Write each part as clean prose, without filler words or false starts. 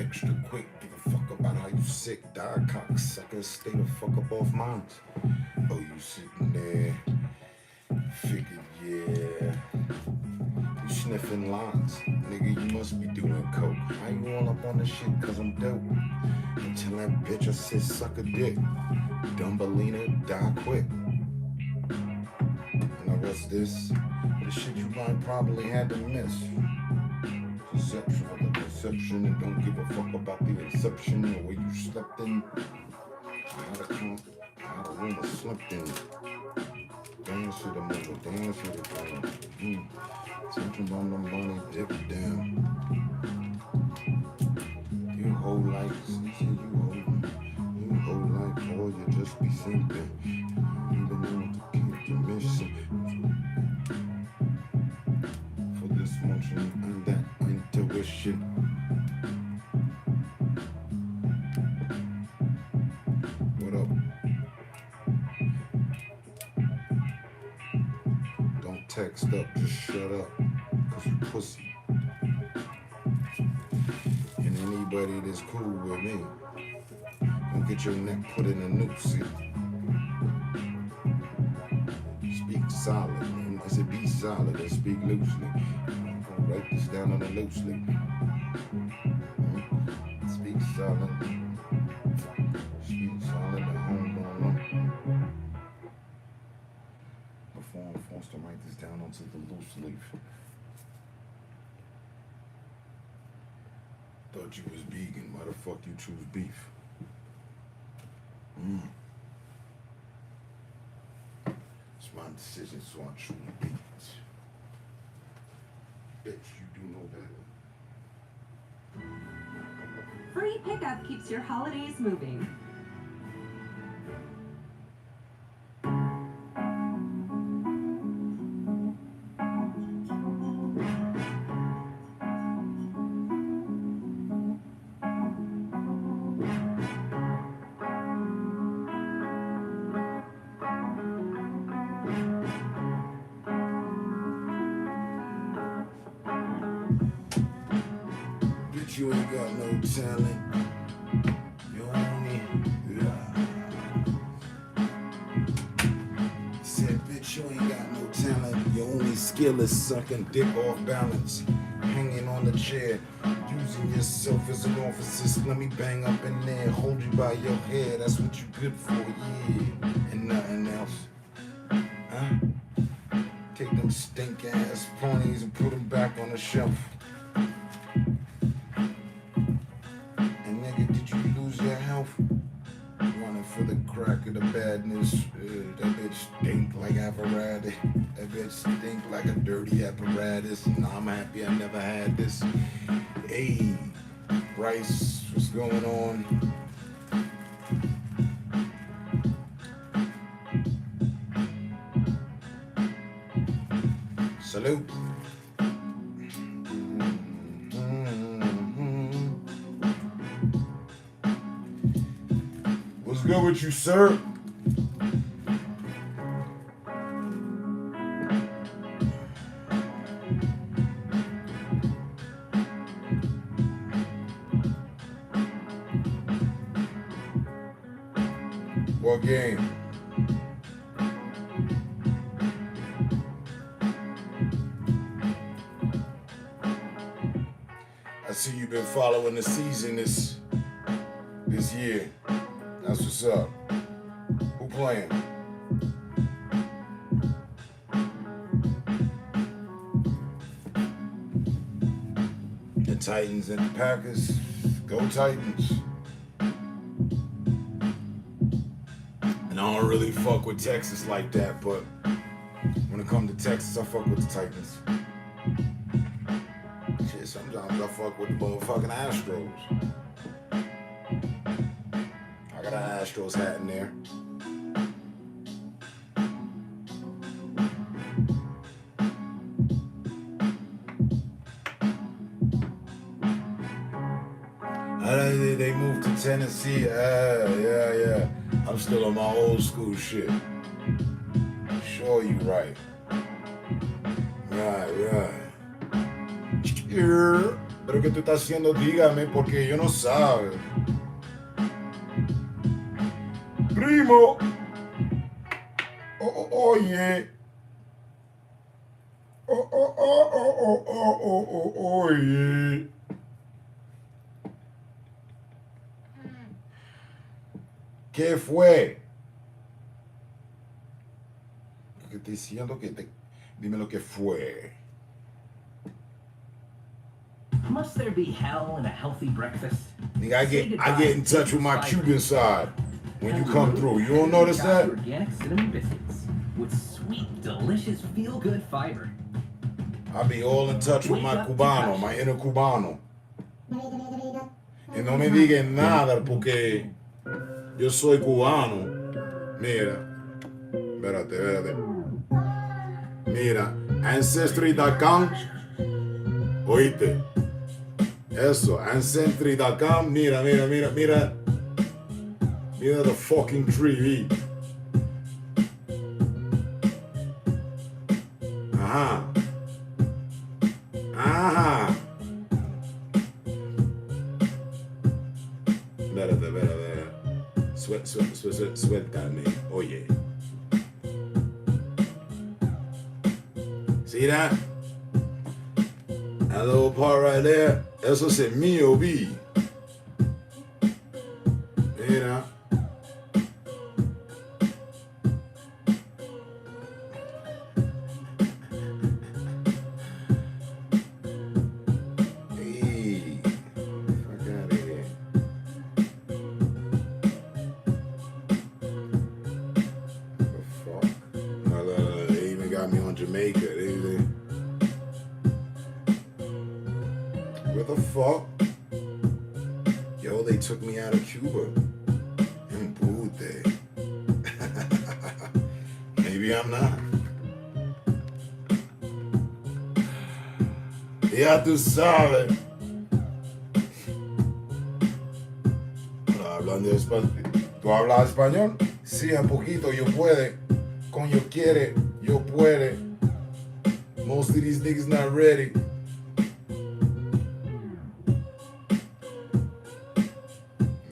extra quick. Give a fuck about how you sick. Die cocksucker. Stay the fuck up off mine. Oh, you sitting there. Figured, yeah. You sniffing lines. Nigga, you must be doing coke. How you all up on the shit? Cause I'm dope. Until that bitch I said suck a dick. Dumbellina, die quick. Now what's this? The shit you might probably had to miss. Perception of the perception and don't give a fuck about the inception. The way you slept in. How the room was slept in. Dance to the movie, dance to the thing. Attention on the money, dip down. You whole life, you whole life, or you just be thinking. Even know to keep your mission. For this motion and that intuition. What up? Don't text up, just shut up. Cause you pussy. And anybody that's cool with me, don't get your neck put in a noose, see? Speak solid, and I said be solid and speak loosely. I'm gonna write this down on the loosely. Speak solid. Speak solid at home, don't know. Before I'm forced to write this down onto the loose leaf. Thought you was vegan. Why the fuck you choose beef? It's my decision, so I choose beef. Bitch, you do know better. Free pickup keeps your holidays moving. You ain't got no talent. You only said, bitch, you ain't got no talent. Your only skill is sucking dick off balance, hanging on the chair, using yourself as an officer. Let me bang up in there, hold you by your hair. That's what you good for, yeah, and nothing else. Huh? Take them stink ass ponies and put them back on the shelf. Running for the crack of the badness. That bitch stink like apparatus. That bitch stink like a dirty apparatus. Nah, I'm happy I never had this. Hey, Bryce, what's going on? Salute. What's good with you, sir? What game? I see you've been following the season this year. That's what's up. Who playing? The Titans and the Packers. Go Titans. And I don't really fuck with Texas like that, but when it comes to Texas, I fuck with the Titans. Shit, sometimes I fuck with the motherfucking Astros. I got an Astros hat in there. They moved to Tennessee. Yeah. I'm still on my old school shit. Sure, you right. Right. Pero ¿qué tú estás haciendo? Dígame, porque yo no sabe. Primo. Oye. Oye. ¿Qué fue? ¿Qué te diciendo que te... Dime lo que fue. Must there be hell in a healthy breakfast? Nigga, I get in touch with my Cuban side when you come through. You don't notice that? Organic cinnamon biscuits with sweet, delicious, feel-good fiber. I be all in touch with my cubano, my inner cubano. Y no me digan nada porque yo soy cubano. Mira, espérate. Mira, Ancestry.com. Oíste. Eso, Ancestry.com. Mira. Mira the fucking tree. Ajá. Espérate. Suéltame. Oye. See that? That little part right there? Eso es mío, B. Mira. Hey. Fuck out of here. The fuck? They even got me on Jamaica. Where the fuck? Yo, they took me out of Cuba. And booed there. Maybe I'm not. Ya tú sabes. Hablando de español. ¿Tú hablas español? Sí, un poquito. Yo puede. Coño quiere. Yo puede. Most of these niggas not ready.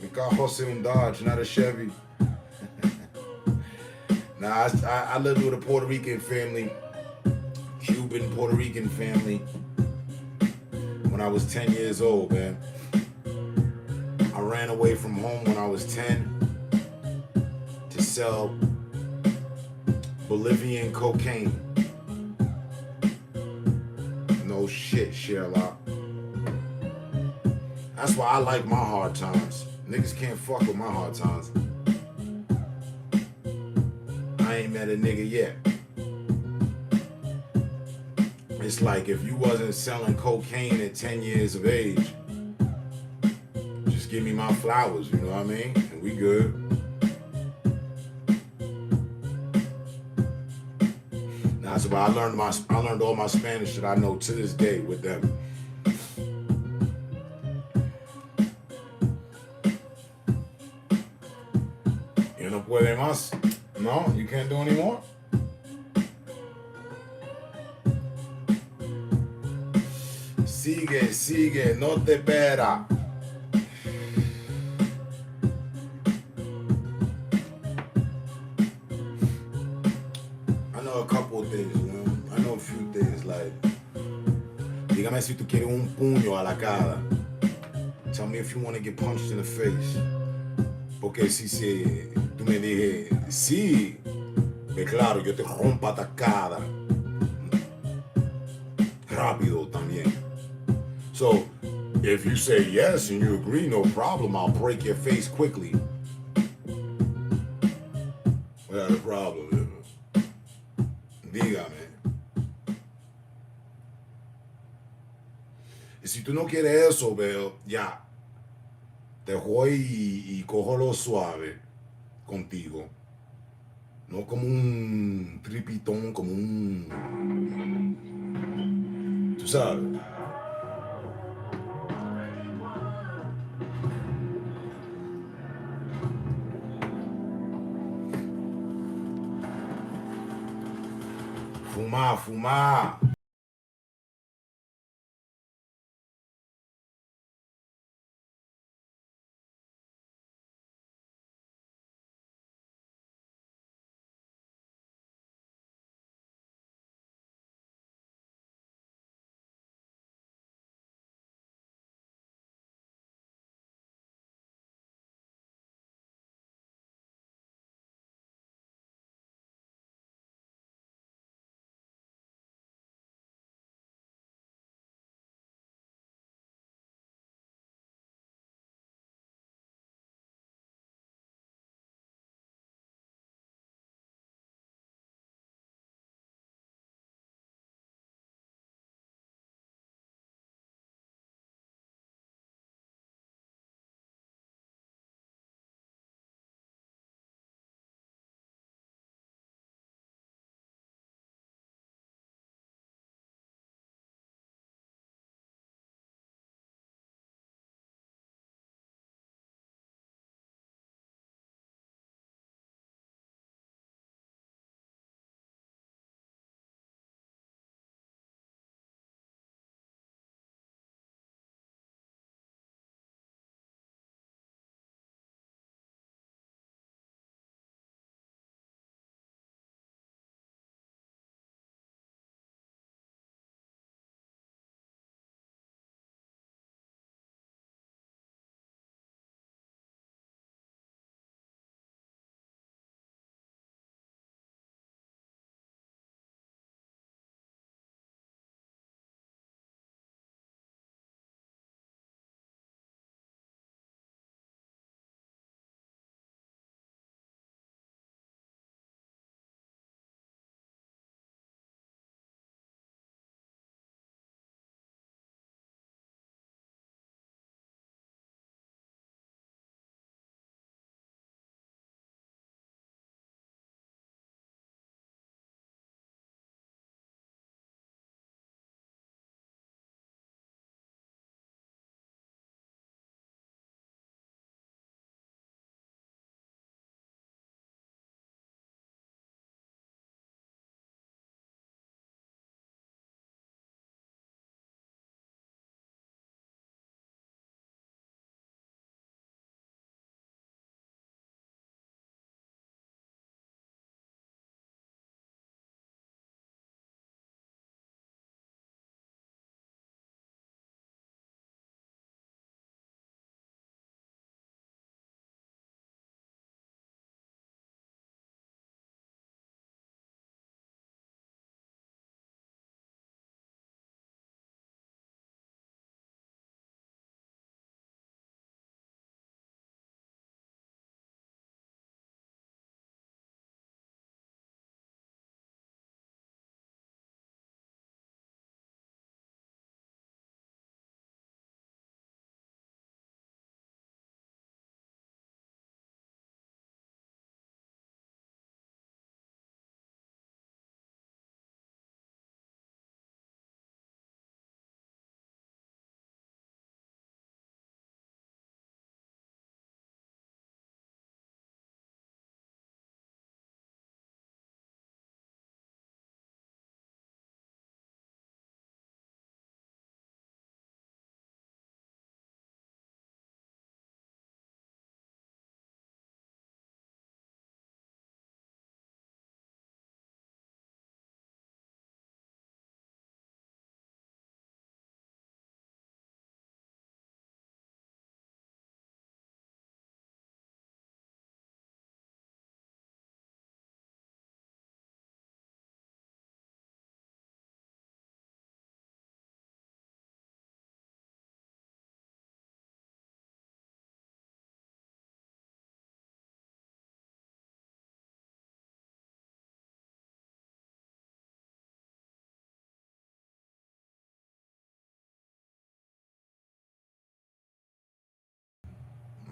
Mi carro es un Dodge, not a Chevy. Nah, I lived with a Puerto Rican family. Cuban Puerto Rican family. When I was 10 years old, man. I ran away from home when I was 10 to sell Bolivian cocaine. No shit, Sherlock. That's why I like my hard times. Niggas can't fuck with my hard times. I ain't met a nigga yet. It's like if you wasn't selling cocaine at 10 years of age, just give me my flowers, you know what I mean? And we good. Nah, so I learned all my Spanish that I know to this day with them. You no puede más? No, you can't do anymore? Sigue, no te espera. I know a couple of things, you know. I know a few things, like, dígame si tú quieres un puño a la cara. Tell me if you want to get punched in the face. Porque si tú me dije, sí, pues claro, yo te rompo a ta cara. Rápido también. So, if you say yes and you agree, no problem, I'll break your face quickly. Without a problem. Dígame. Y si tú no quieres eso, veo, ya. Te voy y cojo lo suave contigo. No como un tripitón, como un... Tú sabes. Fumar.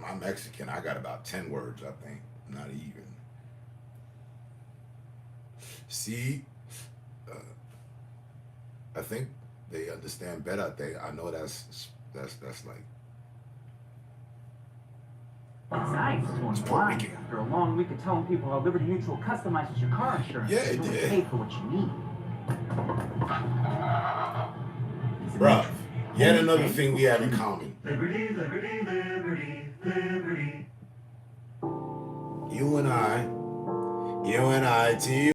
my Mexican, I got about 10 words, I think. Not even. See, uh, I think they understand better. I know that's like It's nice to it's Puerto unwind Rican. after a long week of telling people how Liberty Mutual customizes your car insurance. Yeah, So it you only did. pay for what you need. Bruh, yet another thing we have in common. Liberty, liberty, liberty, liberty. You and I, to you.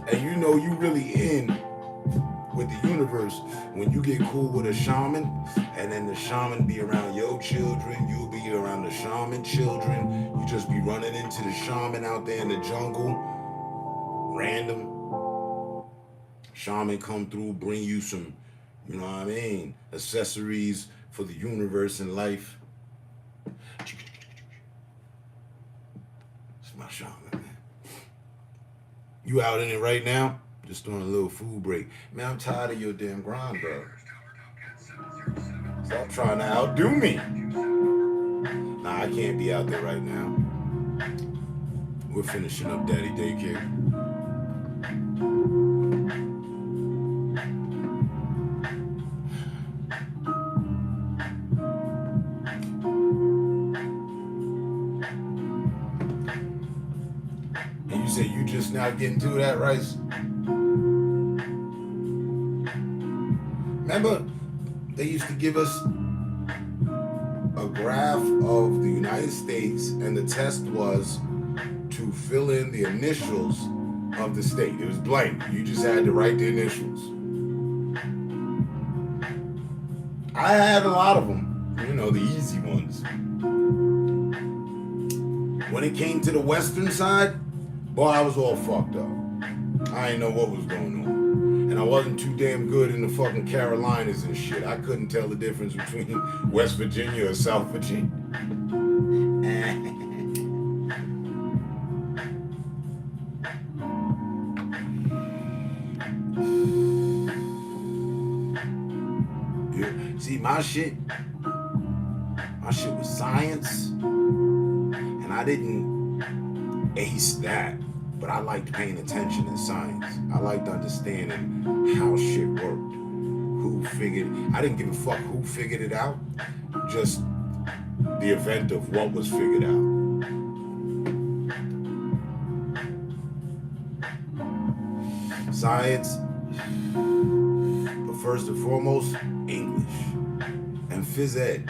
And you know you really in with the universe when you get cool with a shaman, and then the shaman be around your children, you'll be around the shaman children, you just be running into the shaman out there in the jungle, random. Shaman come through, bring you some, you know what I mean, accessories for the universe and life. It's my shaman, man. You out in it right now? Just doing a little food break. Man, I'm tired of your damn grind, bro. Stop trying to outdo me. Nah, I can't be out there right now. We're finishing up Daddy Daycare. And you say you just now getting to that, Rice? Remember, they used to give us a graph of the United States, and the test was to fill in the initials of the state. It was blank. You just had to write the initials. I had a lot of them, you know, the easy ones. When it came to the western side, boy, I was all fucked up. I didn't know what was going on. And I wasn't too damn good in the fucking Carolinas and shit. I couldn't tell the difference between West Virginia or South Virginia. See, my shit was science, and I didn't ace that, but I liked paying attention in science. I liked understanding how shit worked. I didn't give a fuck who figured it out, just the event of what was figured out. Science, but first and foremost, English and phys ed.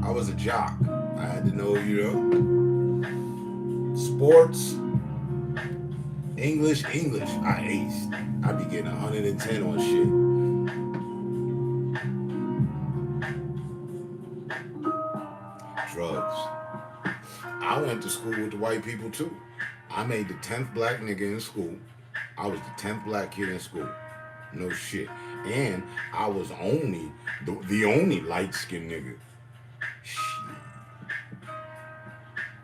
I was a jock. I had to know, you know, sports, English. I aced. I be getting 110 on shit. Drugs. I went to school with the white people too. I made the 10th black nigga in school. I was the 10th black kid in school. No shit. And I was only the only light-skinned nigga. Shit.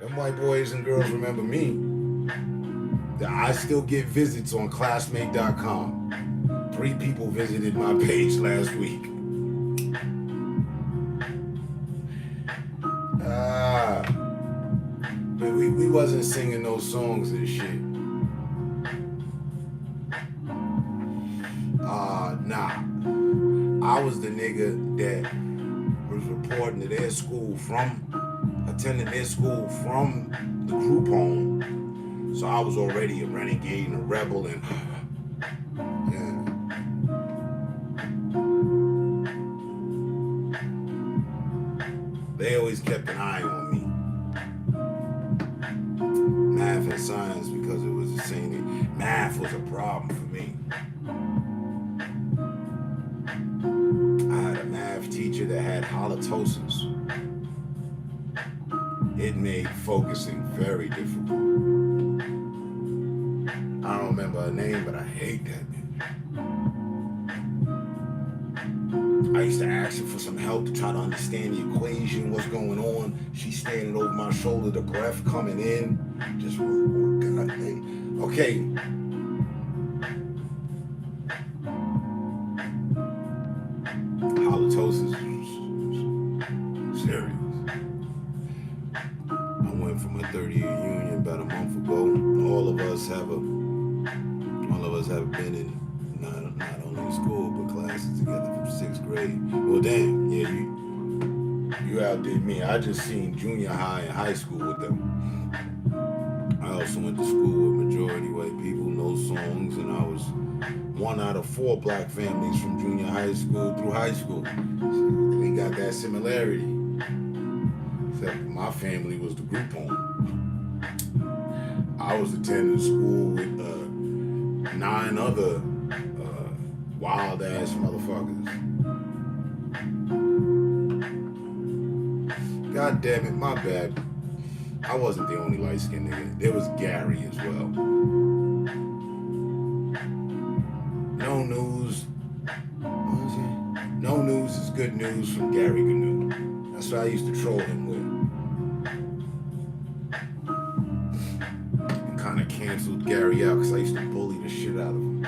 Them white boys and girls remember me. I still get visits on classmate.com. 3 people visited my page last week. But we wasn't singing those songs and shit. Nah. I was the nigga that was reporting to their school attending their school from the group home. So I was already a renegade and a rebel and yeah. They always kept an eye on me. Math and science, because it was the same thing. Math was a problem for me. I had a math teacher that had halitosis. It made focusing very difficult. I don't remember her name, but I hate that bitch. I used to ask her for some help to try to understand the equation, what's going on. She's standing over my shoulder, the breath coming in. Just, oh God, hey. Okay. Halitosis was serious. I went from a 30-year union about a month ago. All of us have been in not only school but classes together from 6th grade. Well, damn, yeah, you outdid me. I just seen junior high and high school with them. I also went to school with majority white people, no songs, and I was 1 out of 4 black families from junior high school through high school. We got that similarity. Except my family was the group home. I was attending school with 9 other wild ass motherfuckers. God damn it, my bad. I wasn't the only light skinned nigga. There was Gary as well. No news. No news is good news from Gary Gnu. That's what I used to troll him with. And kind of canceled Gary out because I used to bully the shit out of him.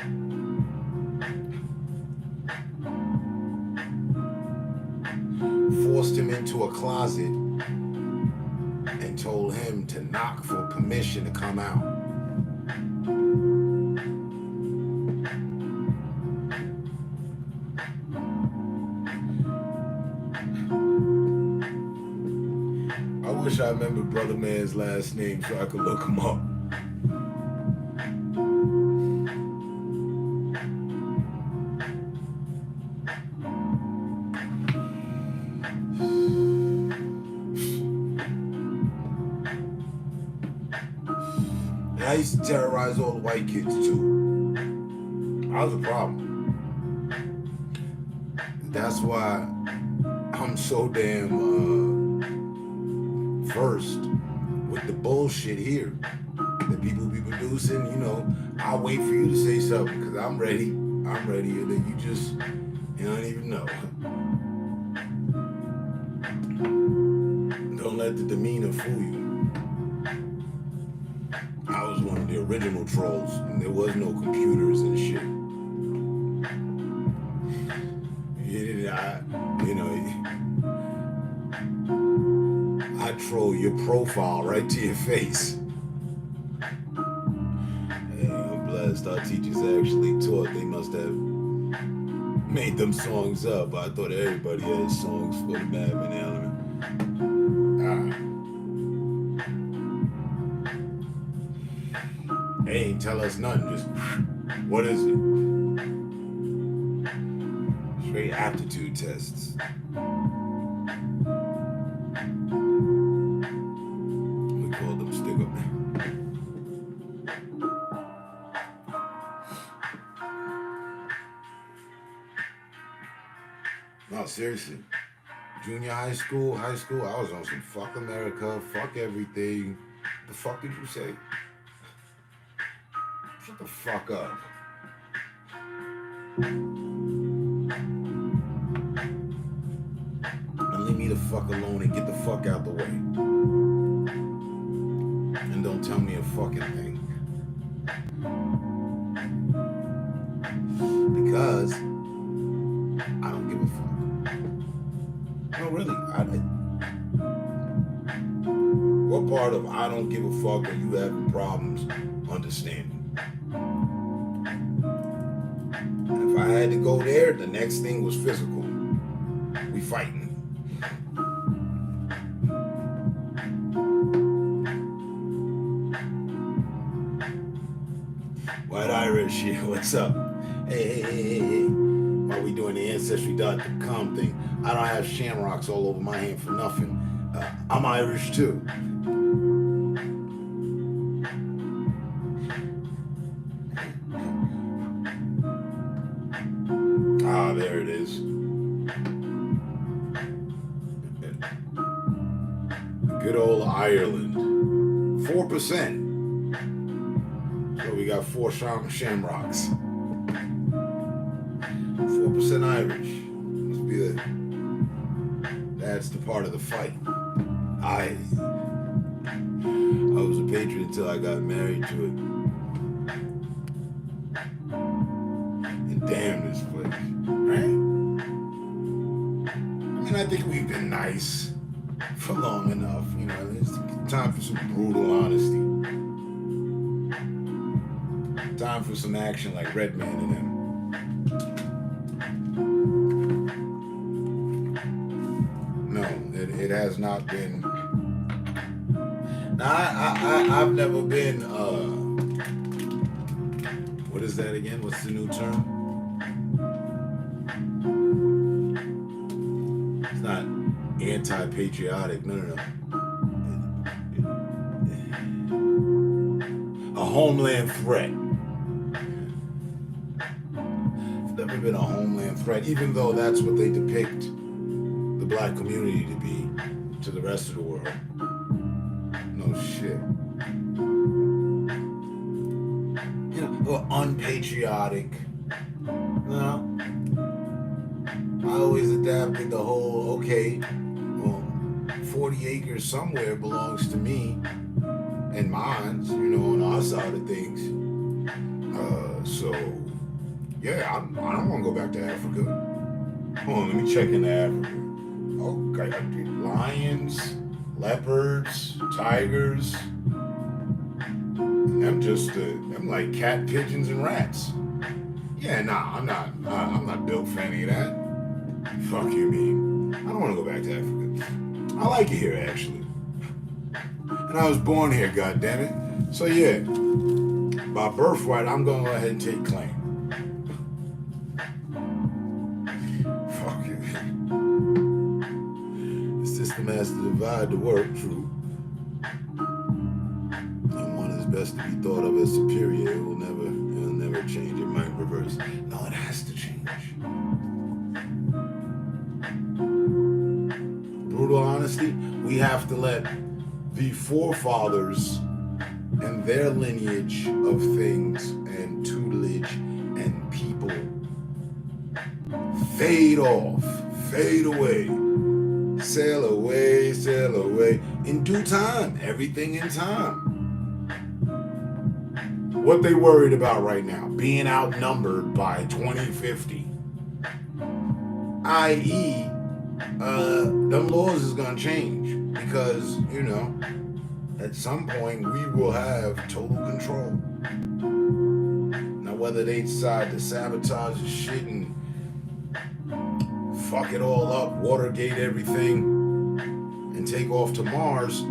forced him into a closet and told him to knock for permission to come out. I wish I remembered Brother Man's last name so I could look him up. I used to terrorize all the white kids too. I was a problem. That's why I'm so damn versed with the bullshit here that people be producing. You know, I'll wait for you to say something because I'm ready. I'm ready. And then you just, you don't even know. Don't let the demeanor fool you. I was one of the original trolls, and there was no computers and shit. I troll your profile right to your face. Hey, I'm blessed our teachers actually taught. They must have made them songs up. But I thought everybody had songs for the Madman element. They ain't tell us nothing, just what is it? Straight aptitude tests. We call them stick up. No, seriously. Junior high school, I was on some fuck America, fuck everything. The fuck did you say? Shut the fuck up. And leave me the fuck alone and get the fuck out the way. And don't tell me a fucking thing. Because I don't give a fuck. No, really. What part of I don't give a fuck are you having problems understanding? If I had to go there, the next thing was physical. We fighting. White Irish, yeah, what's up? Hey. Why we doing the Ancestry.com thing? I don't have shamrocks all over my hand for nothing. I'm Irish too. Ah, there it is. Good old Ireland. 4%. So we got 4 shamrocks. 4% Irish. Must be that's the part of the fight. I was a patriot until I got married to it. And damn this place, right? I mean, I think we've been nice for long enough. You know, it's time for some brutal honesty. Time for some action like Redman and them. No, it has not been. Now, I've never been, what is that again? What's the new term? It's not anti-patriotic, no. A homeland threat. It's never been a homeland threat, even though that's what they depict the black community to be to the rest of the world. No shit. You know, or unpatriotic. No. I always adapted the whole, okay, well, 40 acres somewhere belongs to me and mine, you know, on our side of things. So, yeah, I don't want to go back to Africa. Hold on, let me check into Africa. Okay, lions, leopards, tigers. I'm like cat, pigeons, and rats. Yeah, nah, I'm not built for any of that. Fuck you mean? I don't want to go back to Africa. I like it here, actually. And I was born here, goddammit. So yeah, by birthright, I'm gonna go ahead and take claim. Fuck you. The system has to divide the work, true. And one is best to be thought of as superior. It'll never change. It might reverse. No, it has to change. Brutal honesty, we have to let the forefathers and their lineage of things and tutelage and people fade off, fade away, sail away, in due time, everything in time. What they worried about right now, being outnumbered by 2050, i.e., them laws is gonna change because, at some point we will have total control. Now, whether they decide to sabotage the shit and fuck it all up, Watergate everything, and take off to Mars,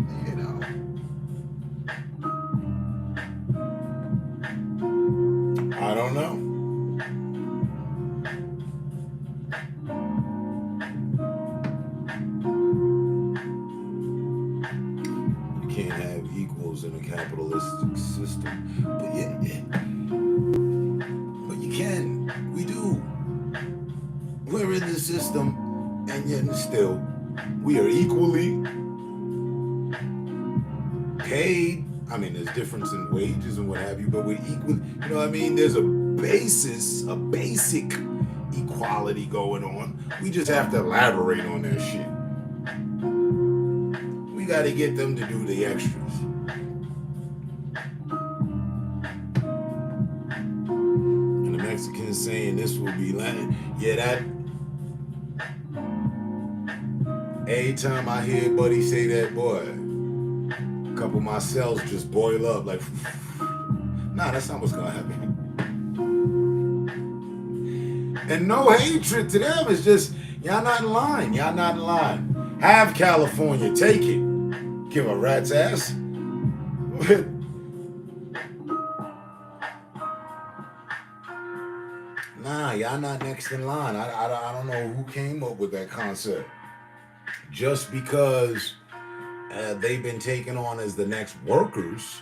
I don't know. You can't have equals in a capitalistic system, but you can. We do. We're in the system, and yet still, we are equally paid. I mean, there's difference in wages and what have you, but we're equal. You know what I mean? There's a basic equality going on. We just have to elaborate on that shit. We got to get them to do the extras. And the Mexicans saying this will be Latin. Yeah, that. Every time I hear Buddy say that, boy, a couple of my cells just boil up like, nah, that's not what's gonna happen. And no hatred to them, it's just, y'all not in line, Have California, take it. Give a rat's ass. Nah, y'all not next in line. I don't know who came up with that concept. Just because they've been taken on as the next workers,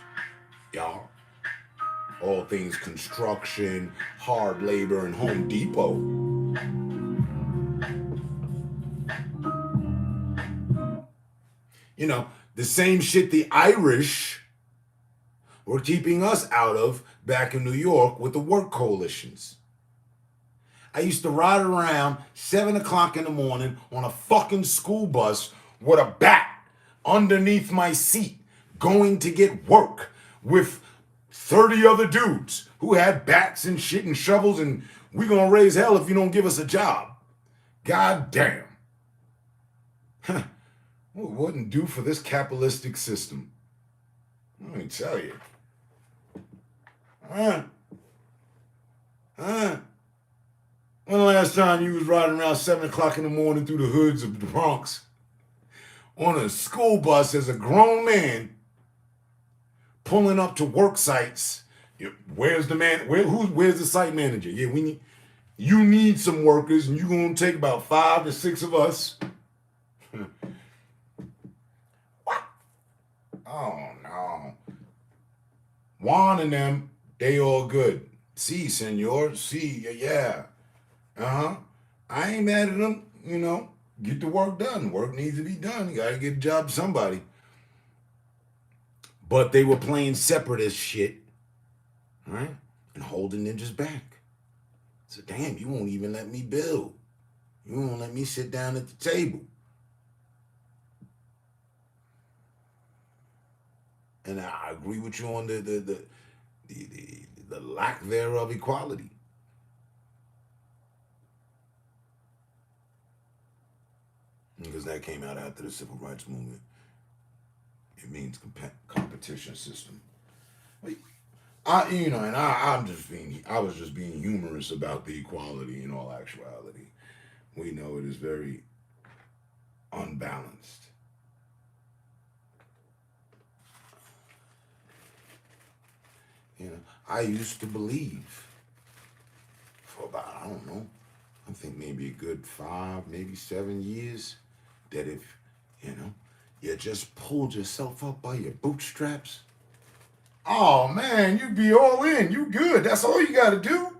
y'all. All things construction, hard labor, and Home Depot. The same shit the Irish were keeping us out of back in New York with the work coalitions. I used to ride around 7 o'clock in the morning on a fucking school bus with a bat underneath my seat going to get work with 30 other dudes who had bats and shit and shovels, and we gonna raise hell if you don't give us a job. God damn. Well, it wouldn't do for this capitalistic system. Let me tell you. When the last time you was riding around 7 o'clock in the morning through the hoods of the Bronx on a school bus as a grown man pulling up to work sites? Where's the man? Where's the site manager? Yeah, you need some workers, and you're gonna take about 5 to 6 of us. What? Oh no. Juan and them, they all good. Si, senor. Si, yeah. I ain't mad at them, get the work done. Work needs to be done. You gotta get a job to somebody. But they were playing separatist shit, right? And holding ninjas back. So damn, you won't even let me build. You won't let me sit down at the table. And I agree with you on the lack thereof equality. because that came out after the civil rights movement. It means competition system. I was just being humorous about the equality in all actuality. We know it is very unbalanced. I used to believe for about, I don't know, I think maybe a good 5, maybe 7 years, that if, you just pulled yourself up by your bootstraps, oh man, you'd be all in. You good. That's all you got to do.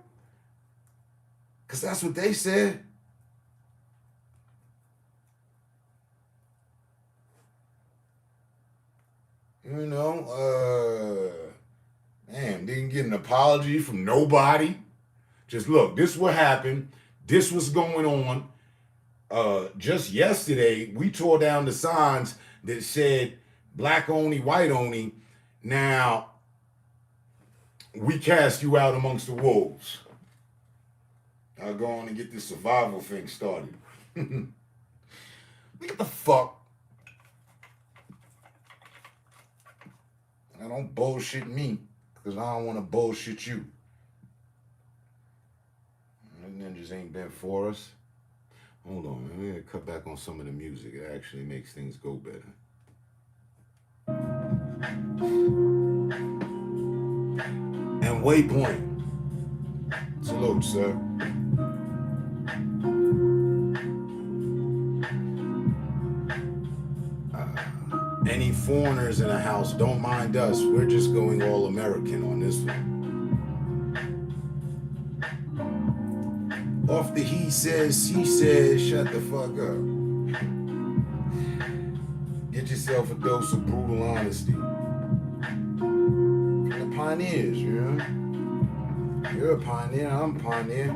Because that's what they said. Man, didn't get an apology from nobody. Just look, this is what happened. This was going on. Just yesterday, we tore down the signs that said black only, white only. Now, we cast you out amongst the wolves. I'll go on and get this survival thing started. Look at the fuck. Now don't bullshit me, because I don't want to bullshit you. Ninjas ain't been for us. Hold on, man. We're going to cut back on some of the music. It actually makes things go better. And waypoint. Salute, sir. Any foreigners in the house, don't mind us. We're just going all American on this one. Off the he says, she says, shut the fuck up. Get yourself a dose of brutal honesty. The pioneers, You're a pioneer, I'm a pioneer.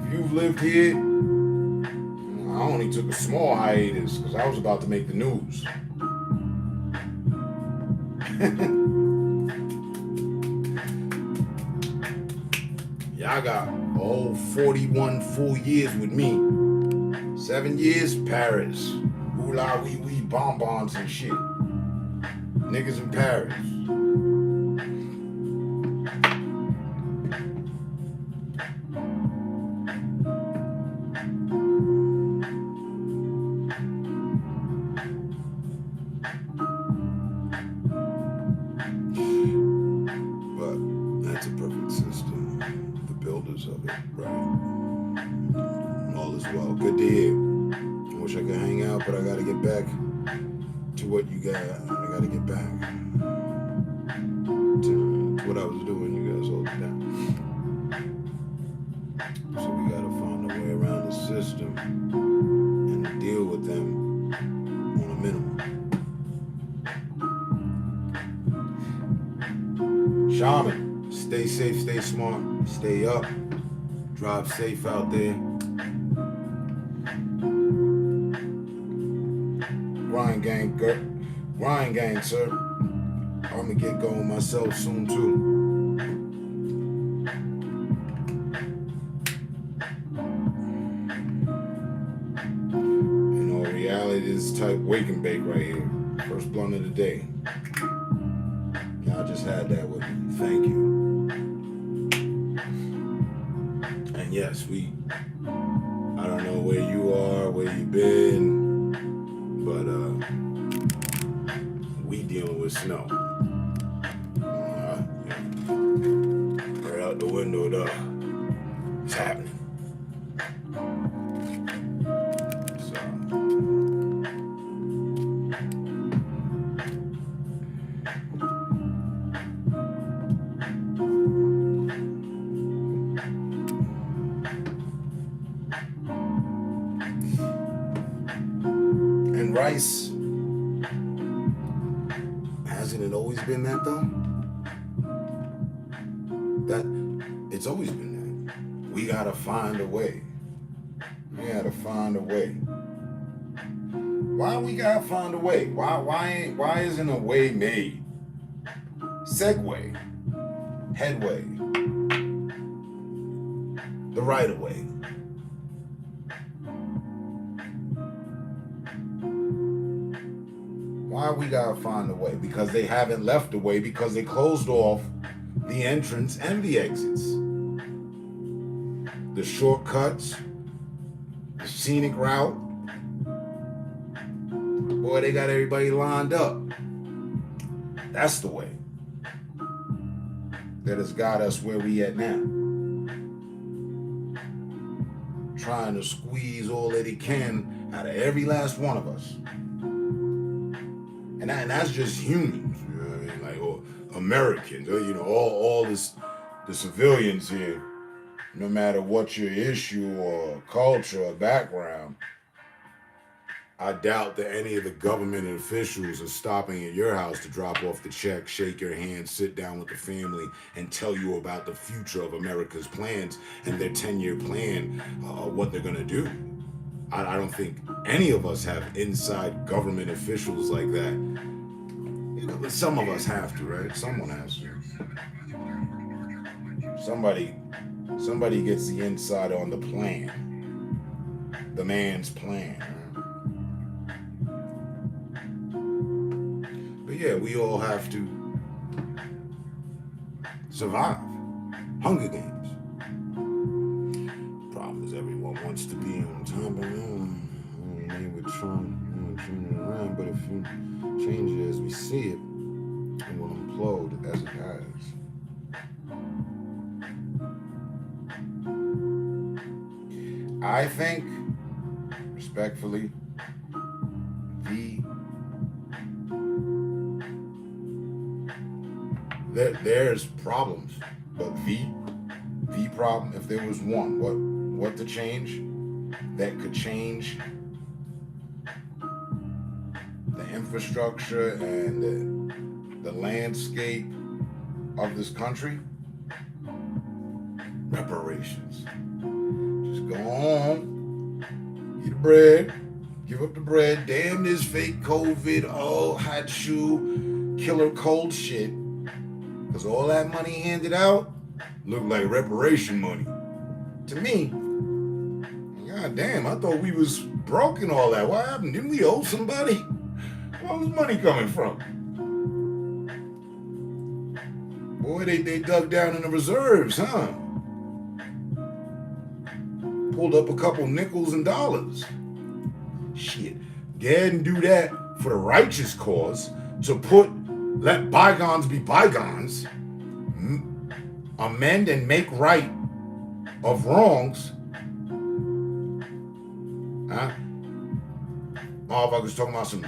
If you've lived here, I only took a small hiatus because I was about to make the news. Y'all got a whole 41 full years with me. 7 years, Paris. Hula wee wee bonbons and shit. Niggas in Paris. But I gotta get back to what you got. I gotta get back to what I was doing. You guys hold it down. So we gotta find a way around the system and deal with them on a minimum. Shaman, stay safe, stay smart, stay up, drive safe out there. Grind gang, sir. I'm gonna get going myself soon too. In all reality, this is type wake and bake right here. First blunt of the day. Y'all just had that with me. Thank you. And yes, I don't know where you are, where you been. But we dealing with snow. Right out the window though. It's happening. So and rice. Hasn't it always been that though? That it's always been that. We gotta find a way. We gotta find a way. Why we gotta find a way? Why isn't a way made? Segway. Headway. The right of way. Why we gotta find a way? Because they haven't left a way, because they closed off the entrance and the exits. The shortcuts, the scenic route. Boy, they got everybody lined up. That's the way that has got us where we at now. Trying to squeeze all that he can out of every last one of us. And that's just humans, you know what I mean? Like, or Americans, or, you know, all this, the civilians here, no matter what your issue or culture or background, I doubt that any of the government officials are stopping at your house to drop off the check, shake your hand, sit down with the family, and tell you about the future of America's plans and their 10-year plan, what they're gonna do. I don't think any of us have inside government officials like that. You know, but some of us have to, right? Someone has to. Somebody gets the inside on the plan. The man's plan. But yeah, we all have to survive. Hunger Games. Problem is, everyone wants to be on top of it. We're trying it around, but if you change it as we see it, it will implode as it has. I think, respectfully, there's problems, but the problem, if there was one, what to change that could change the infrastructure and the landscape of this country? Reparations. Just go on, eat the bread, give up the bread. Damn this fake COVID, hot shoe, killer cold shit. Because all that money handed out looked like reparation money. To me, god damn, I thought we was broke and all that. What happened? Didn't we owe somebody? Where was money coming from? Boy, they dug down in the reserves, huh? Pulled up a couple nickels and dollars. Shit, go ahead and do that for the righteous cause, to let bygones be bygones, amend and make right of wrongs. Huh? Motherfuckers talking about some,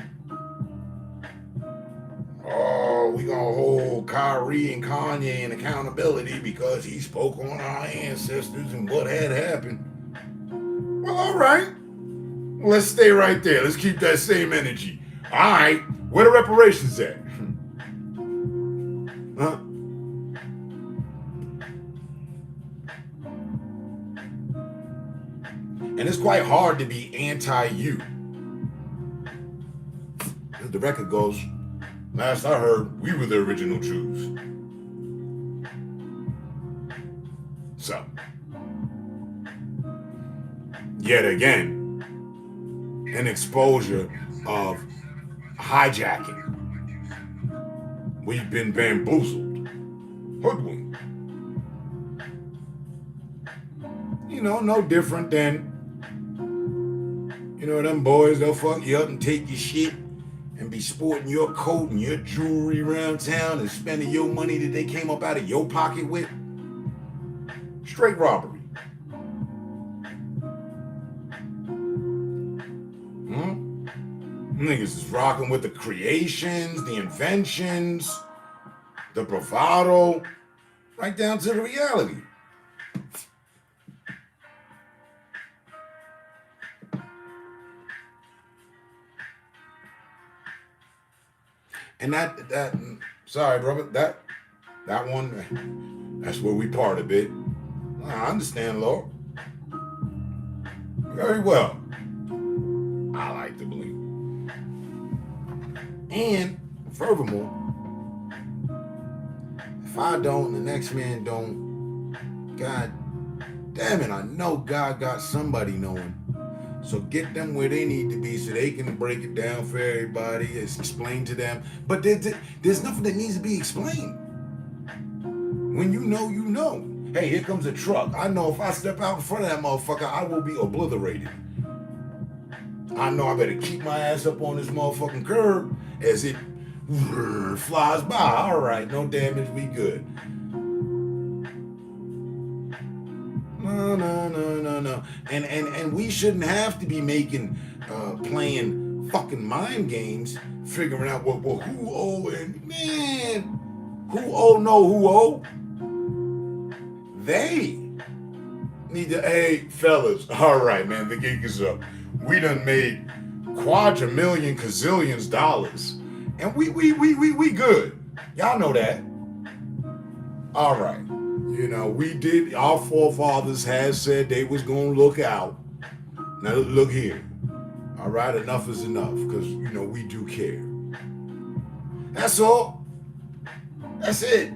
we gonna hold Kyrie and Kanye in accountability because he spoke on our ancestors and what had happened. Well, all right. Let's stay right there. Let's keep that same energy. All right. Where the reparations at? Huh? And it's quite hard to be anti-you. The record goes, last I heard, we were the original Jews. So, yet again, an exposure of hijacking. We've been bamboozled, hoodwinked. You know, no different than, you know, them boys, they'll fuck you up and take your shit and be sporting your coat and your jewelry around town and spending your money that they came up out of your pocket with. Straight robbery. Niggas is rocking with the creations, the inventions, the bravado, right down to the reality. And that sorry, brother, that one, that's where we part a bit. I understand, Lord. Very well. I like to believe. And furthermore, if I don't, the next man don't, God damn it, I know God got somebody knowing. So get them where they need to be so they can break it down for everybody. It's explained to them. But there's nothing that needs to be explained. When you know, you know. Hey, here comes a truck. I know if I step out in front of that motherfucker, I will be obliterated. I know I better keep my ass up on this motherfucking curb as it flies by. All right, no damage, we good. No. And we shouldn't have to be playing fucking mind games, figuring out who owe and man, who owe know who owe. They need to, hey fellas, all right, man, the gig is up. We done made quadrillion gazillions dollars, and we good. Y'all know that. All right. You know, we did, our forefathers had said they was going to look out. Now, look here. All right, enough is enough, because, you know, we do care. That's all. That's it.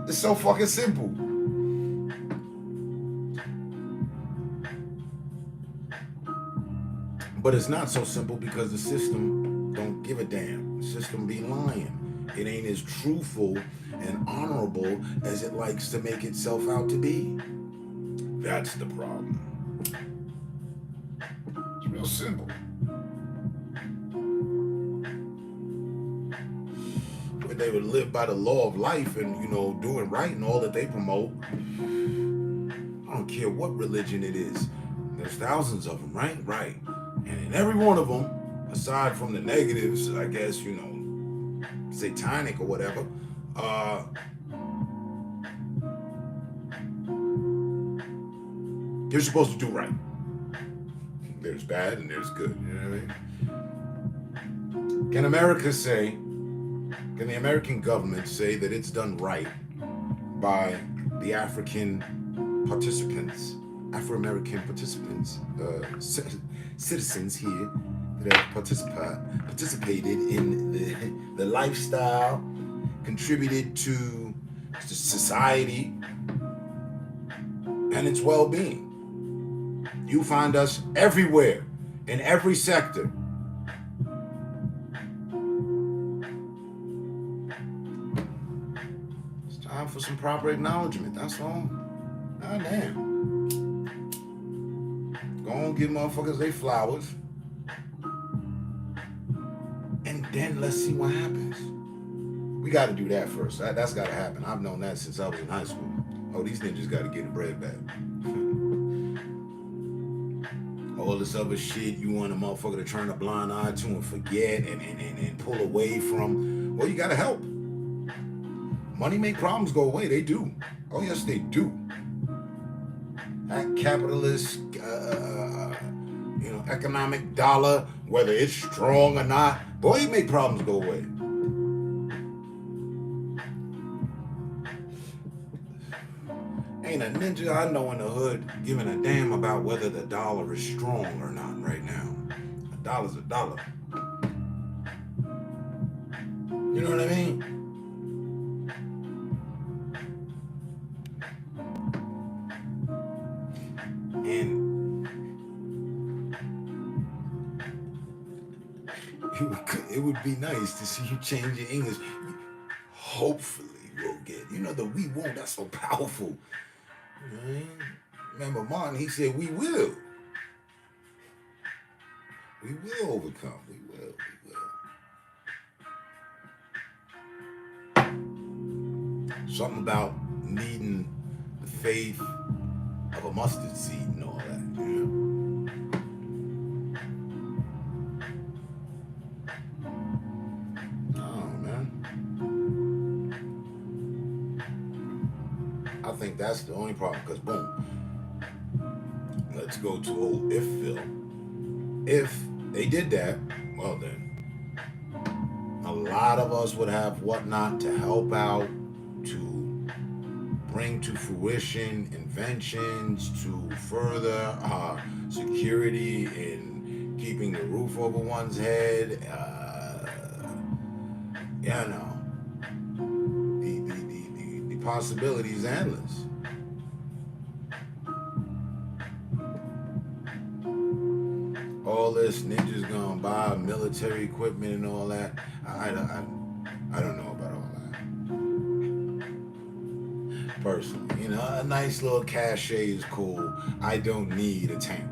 It's so fucking simple. But it's not so simple because the system don't give a damn. The system be lying. It ain't as truthful and honorable as it likes to make itself out to be. That's the problem. It's real simple. But they would live by the law of life and, you know, doing right and all that they promote. I don't care what religion it is. There's thousands of them, right? Right. And in every one of them, aside from the negatives, I guess, you know, satanic or whatever, you're supposed to do right. There's bad and there's good, you know what I mean? Can the American government say that it's done right by the Afro-American participants, citizens here that have participated in the lifestyle, contributed to society and its well-being? You find us everywhere, in every sector. It's time for some proper acknowledgement, that's all. God damn. Go on, give motherfuckers their flowers. And then let's see what happens. We got to do that first. That's got to happen. I've known that since I was in high school. Oh, these ninjas got to get the bread back. All this other shit you want a motherfucker to turn a blind eye to and forget and pull away from. Well, you got to help. Money make problems go away. They do. Oh, yes, they do. That capitalist, economic dollar, whether it's strong or not, boy, it make problems go away. Ain't a ninja I know in the hood giving a damn about whether the dollar is strong or not right now. A dollar's a dollar. You know what I mean? And it would be nice to see you change your English. Hopefully we'll get, the we won't, that's so powerful. You know what I mean? Remember Martin, he said we will. We will overcome. We will. Something about needing the faith of a mustard seed and all that, I think that's the only problem, because boom, let's go to old Ifville. If they did that, well then, a lot of us would have whatnot to help out, to bring to fruition inventions, to further security in keeping the roof over one's head, the possibilities endless. all this ninjas gonna buy military equipment and all that. I don't know about all that. Personally, a nice little cachet is cool. I don't need a tank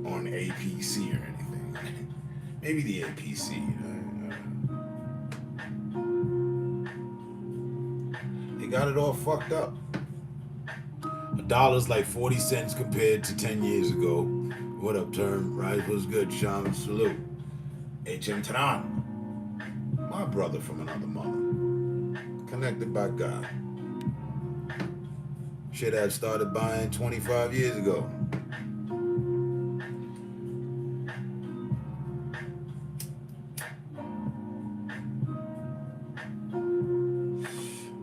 on APC or anything. Maybe the APC. They got it all fucked up. $1's like 40 cents compared to 10 years ago. What up, Term? Right, was good, Sean. Salute. HM Taran. My brother from another mother. Connected by God. Shit I started buying 25 years ago.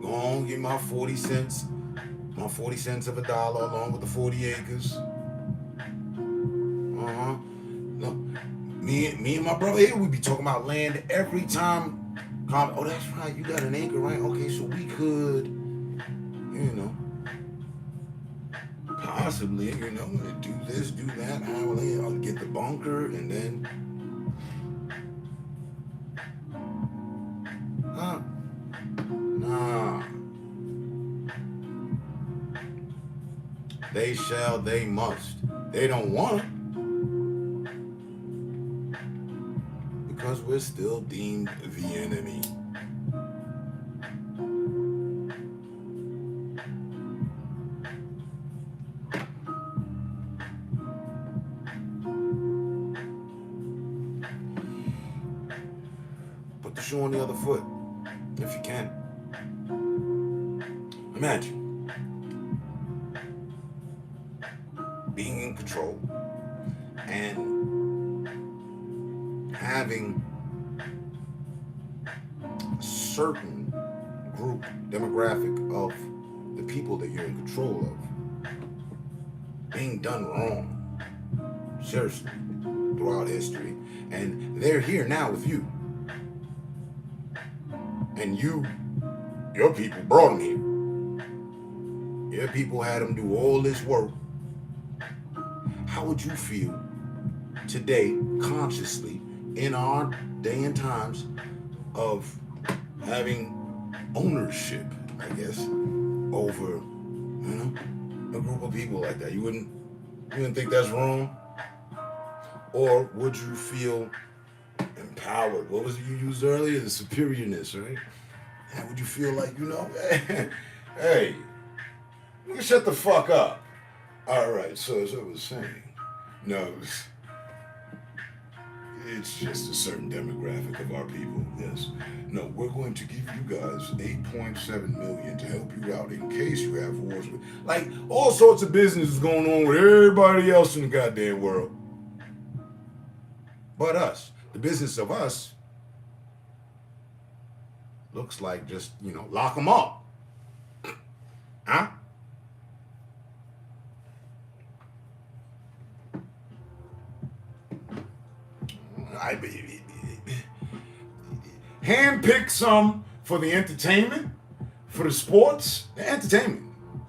Go on, get my 40 cents. My 40 cents of $1 along with the 40 acres. No, me and my brother here, we be talking about land every time. Oh, that's right, you got an acre, right? Okay, so we could, possibly, do this, do that. I'll get the bunker and then, nah. They shall, they must. They don't want it. Because we're still deemed the enemy. Put the shoe on the other foot, if you can. Imagine being in control and having a certain group, demographic of the people that you're in control of being done wrong, seriously, throughout history. And they're here now with you. And your people brought them here. Your people had them do all this work. How would you feel today, consciously, in our day and times of having ownership, I guess, over, a group of people like that? You wouldn't think that's wrong? Or would you feel empowered? What was it you used earlier? The superiorness, right? And would you feel like, hey, you shut the fuck up. All right, so as I was saying, no, it's just a certain demographic of our people, yes. No, we're going to give you guys $8.7 million to help you out in case you have wars with, like, all sorts of business going on with everybody else in the goddamn world. But us, the business of us looks like just, lock them up. Huh? Handpick some for the entertainment, for the sports, the entertainment.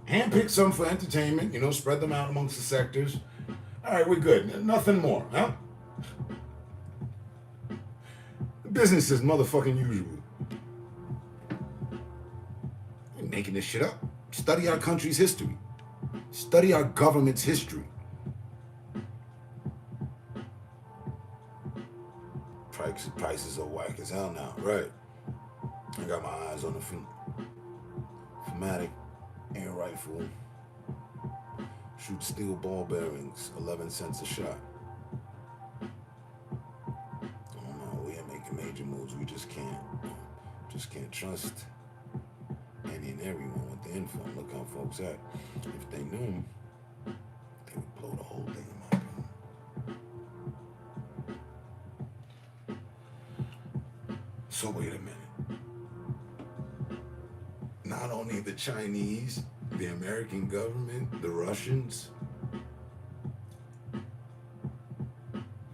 Handpick some for entertainment, spread them out amongst the sectors. All right, we're good. Nothing more, huh? Business is motherfucking usual. Ain't making this shit up. Study our country's history. Study our government's history. Prices are whack as hell now, right? I got my eyes on the Formatic air rifle. Shoot steel ball bearings, 11 cents a shot. I don't know, we ain't making major moves. We just can't trust any and everyone with the info. Look how folks act. If they knew them, they would blow the whole thing in my opinion. So wait a minute. Not only the Chinese, the American government, the Russians,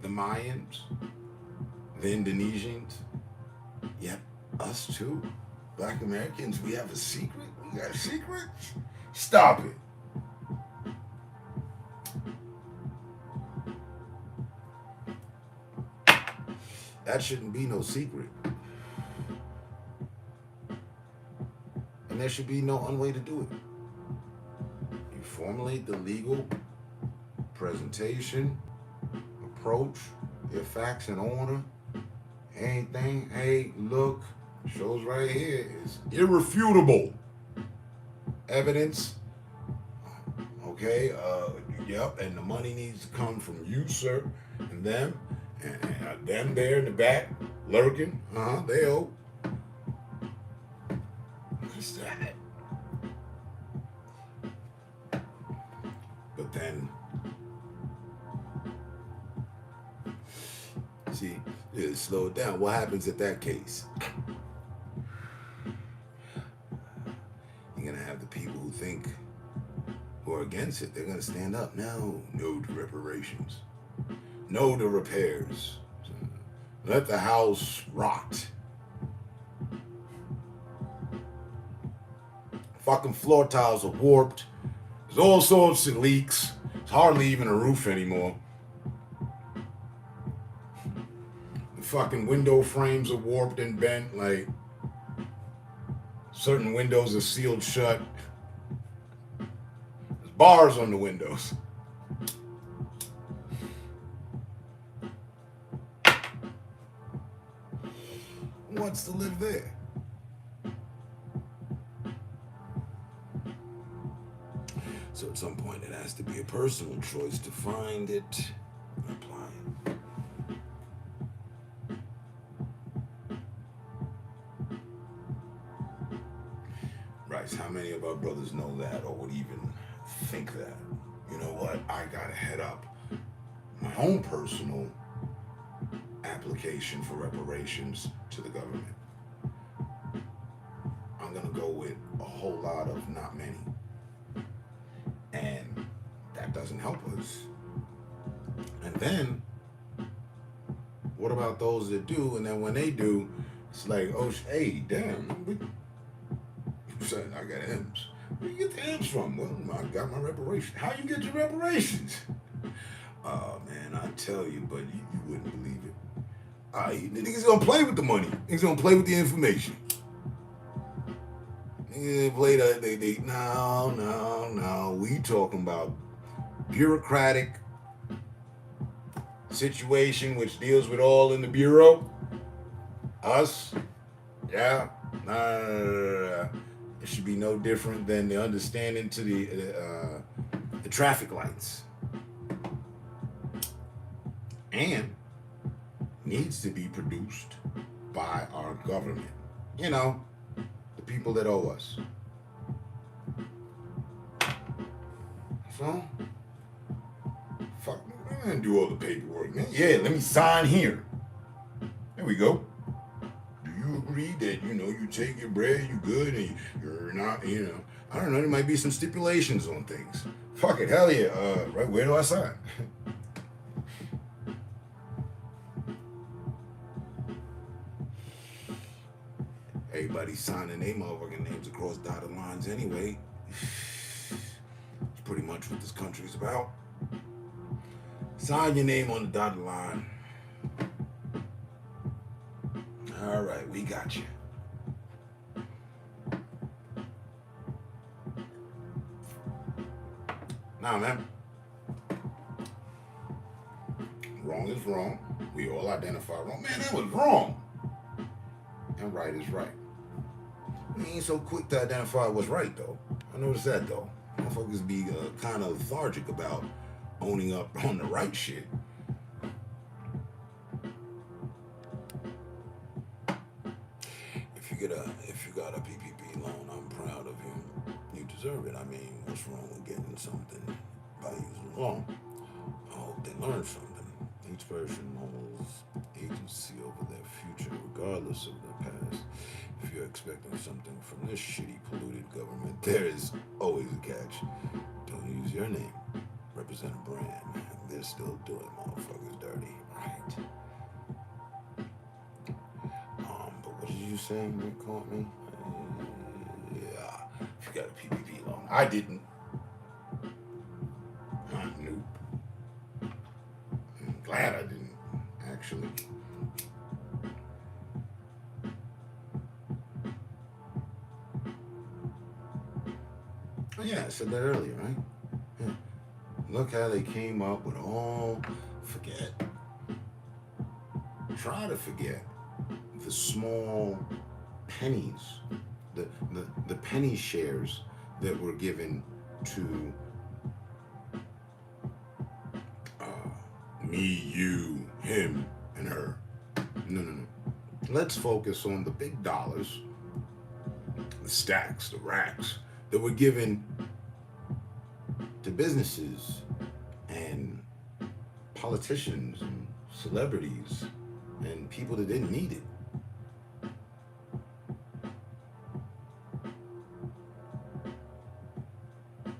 the Mayans, the Indonesians, yep, us too. Black Americans, we have a secret? We got a secret? Stop it. That shouldn't be no secret. And there should be no one way to do it. You formulate the legal presentation, approach, your facts in order, anything. Hey, look, shows right here is irrefutable evidence. Okay, yep, and the money needs to come from you, sir, and them, and them there in the back, lurking. They owe. What's that? But then, see, slow it down. What happens at that case? You're gonna have the people who are against it. They're gonna stand up. No to reparations. No to repairs. Let the house rot. Fucking floor tiles are warped. There's all sorts of leaks. It's hardly even a roof anymore. The fucking window frames are warped and bent. Like, certain windows are sealed shut. There's bars on the windows. Who wants to live there? So at some point it has to be a personal choice to find it and apply it. Bryce, how many of our brothers know that or would even think that? You know what? I gotta head up my own personal application for reparations to the government. I'm gonna go with a whole lot of not many. And that doesn't help us. And then, what about those that do? And then when they do, it's like, oh, hey, damn, I got M's. Where you get the M's from? Well, I got my reparations. How you get your reparations? Oh, man, I tell you, but you wouldn't believe it. The niggas gonna play with the money. Niggas gonna play with the information. Niggas play that. No. We talking about bureaucratic situation which deals with all in the bureau. Us. Yeah. It should be no different than the understanding to the traffic lights. And needs to be produced by our government. You know, the people that owe us. So, fuck, I'm gonna do all the paperwork, man. Yeah, let me sign here. There we go. Do you agree that, you take your bread, you good, and you're not, I don't know, there might be some stipulations on things. Fuck it, hell yeah. Right, where do I sign? Everybody's signing their motherfucking names across dotted lines anyway. It's pretty much what this country's about. Sign your name on the dotted line. All right, we got you. Nah, man. Wrong is wrong. We all identify wrong. Man, that was wrong. And right is right. We ain't so quick to identify what's right, though. I noticed that, though. Motherfuckers be kind of lethargic about owning up on the right shit. If you got a PPP loan, I'm proud of you. You deserve it. I mean, what's wrong with getting something by using a loan? I hope they learn something. Each person holds agency over their future, regardless of their past. If you're expecting something from this shitty, polluted government, there is always a catch. Don't use your name. Represent a brand. They're still doing motherfuckers dirty. Right. But what did you say when you caught me? Yeah. If you got a PPP loan. I didn't. I knew. I'm glad I didn't, actually. said that earlier, right? Yeah. Look how they came up with all, forget. Try to forget the small pennies, the penny shares that were given to me, you, him, and her. No. Let's focus on the big dollars, the stacks, the racks that were given to businesses and politicians and celebrities and people that didn't need it.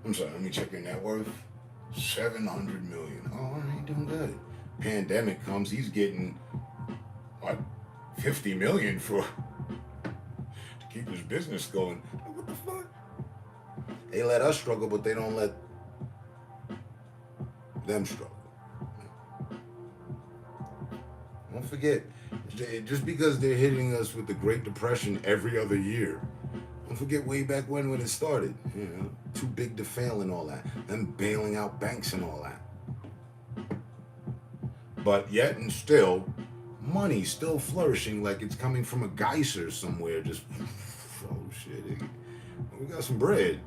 I'm sorry, let me check your net worth. 700 million. Oh, I ain't doing good. Pandemic comes, he's getting what, 50 million for to keep his business going. What the fuck? They let us struggle, but they don't let them struggle. Don't forget, just because they're hitting us with the Great Depression every other year, don't forget way back when it started. You know, too big to fail and all that. Them bailing out banks and all that. But yet and still, money still flourishing like it's coming from a geyser somewhere. Just, oh shit, we got some bread.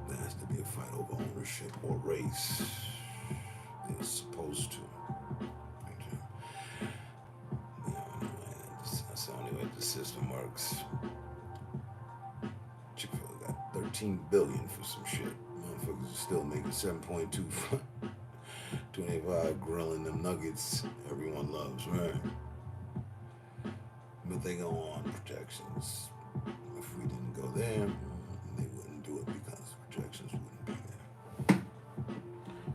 There has to be a fight over ownership or race. It's supposed to. That's the only way the system works. Chick-fil-A got $13 billion for some shit. Motherfuckers are still making 7.2 for 25 grilling them nuggets everyone loves, right? But they go on protections. If we didn't go there, they wouldn't do it because projections wouldn't be there.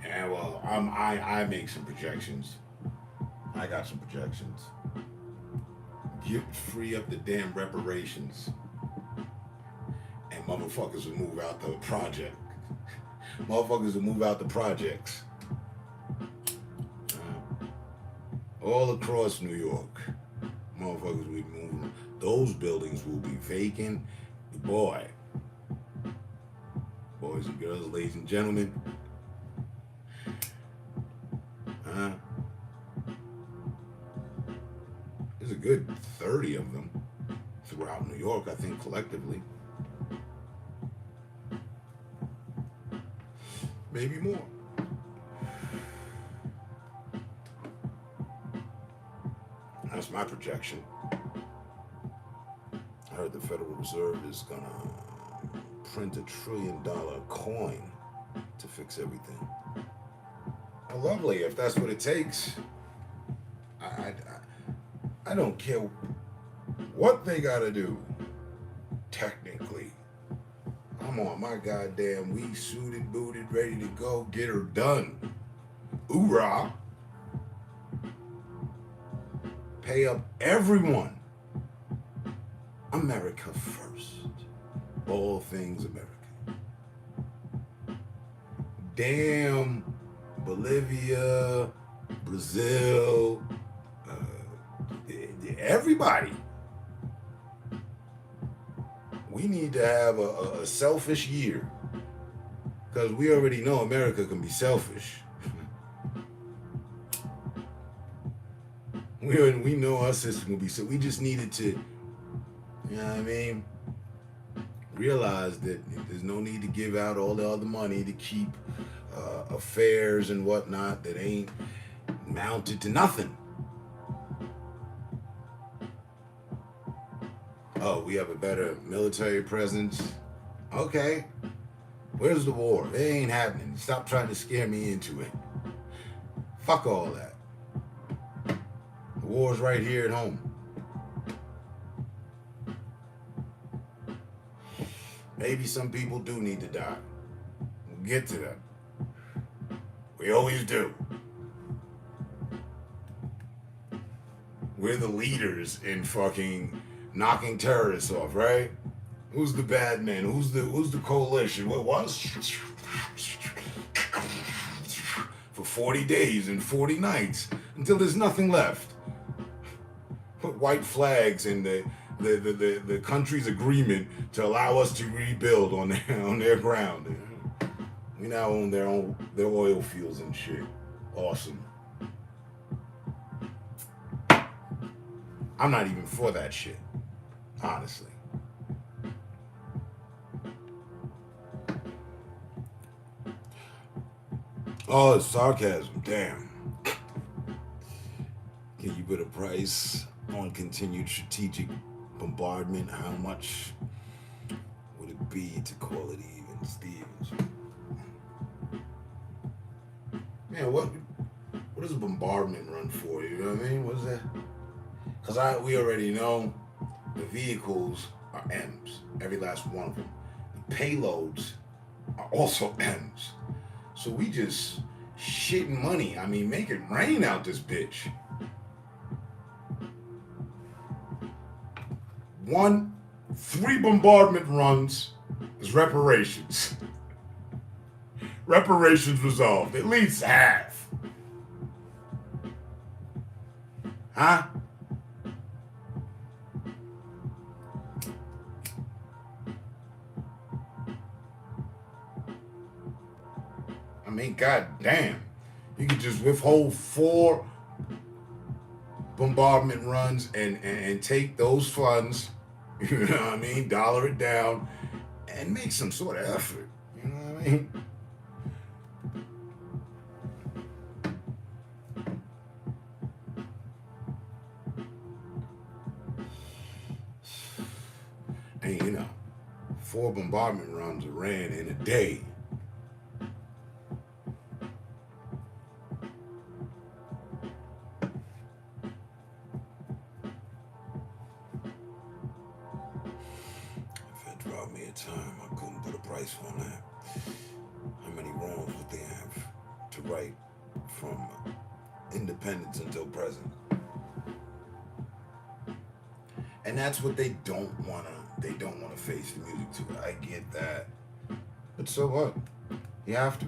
Yeah, well, I make some projections. I got some projections. Free up the damn reparations, and motherfuckers will move out the project. Motherfuckers will move out the projects. All across New York, motherfuckers will be moving. Those buildings will be vacant. Boy, boys and girls, ladies and gentlemen, there's a good 30 of them throughout New York, I think, collectively. Maybe more. That's my projection. I heard the Federal Reserve is gonna print $1 trillion coin to fix everything. Well, lovely, if that's what it takes. I don't care what they gotta do. Technically, I'm on my goddamn we suited, booted, ready to go, get her done. Hoorah! Pay up everyone. America first. All things America. Damn Bolivia, Brazil, everybody. We need to have a selfish year, because we already know America can be selfish. We know our system will be so. We just needed to, you know what I mean, realize that there's no need to give out all the other money to keep affairs and whatnot that ain't mounted to nothing. Oh, we have a better military presence. Okay. Where's the war? It ain't happening. Stop trying to scare me into it. Fuck all that. The war's right here at home. Maybe some people do need to die. We'll get to that. We always do. We're the leaders in fucking knocking terrorists off, right? Who's the bad man? Who's the coalition? What was? For 40 days and 40 nights until there's nothing left. Put white flags in the the country's agreement to allow us to rebuild on their ground. We now own their oil fields and shit. Awesome. I'm not even for that shit, honestly. Oh, it's sarcasm. Damn. Can you put a price on continued strategic bombardment? How much would it be to call it even, Stevens? Man, what does a bombardment run for? You know what I mean? What is that? Because we already know the vehicles are M's, every last one of them. The payloads are also M's. So we just shitting money. I mean, make it rain out this bitch. 3 bombardment runs is reparations. Reparations resolved. At least half. Huh? I mean, goddamn. You could just withhold 4 bombardment runs and take those funds, you know what I mean, dollar it down and make some sort of effort. You know what I mean? And you know, 4 bombardment runs are ran in a day. If it dropped me a time, I couldn't put a price on that. How many wrongs would they have to right from independence until present? And that's what they don't wanna face the music to. I get that. But so what? You have to.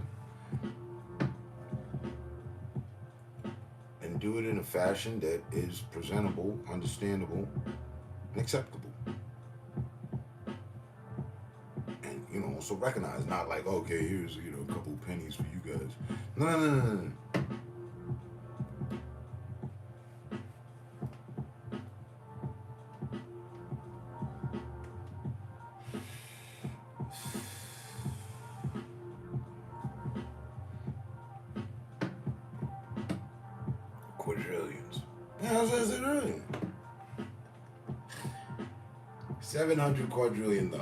And do it in a fashion that is presentable, understandable, and acceptable. And you know, also recognize, not like, okay, here's a couple pennies for you guys. No. Quadrillions. Yeah, I said earlier. $700 quadrillion.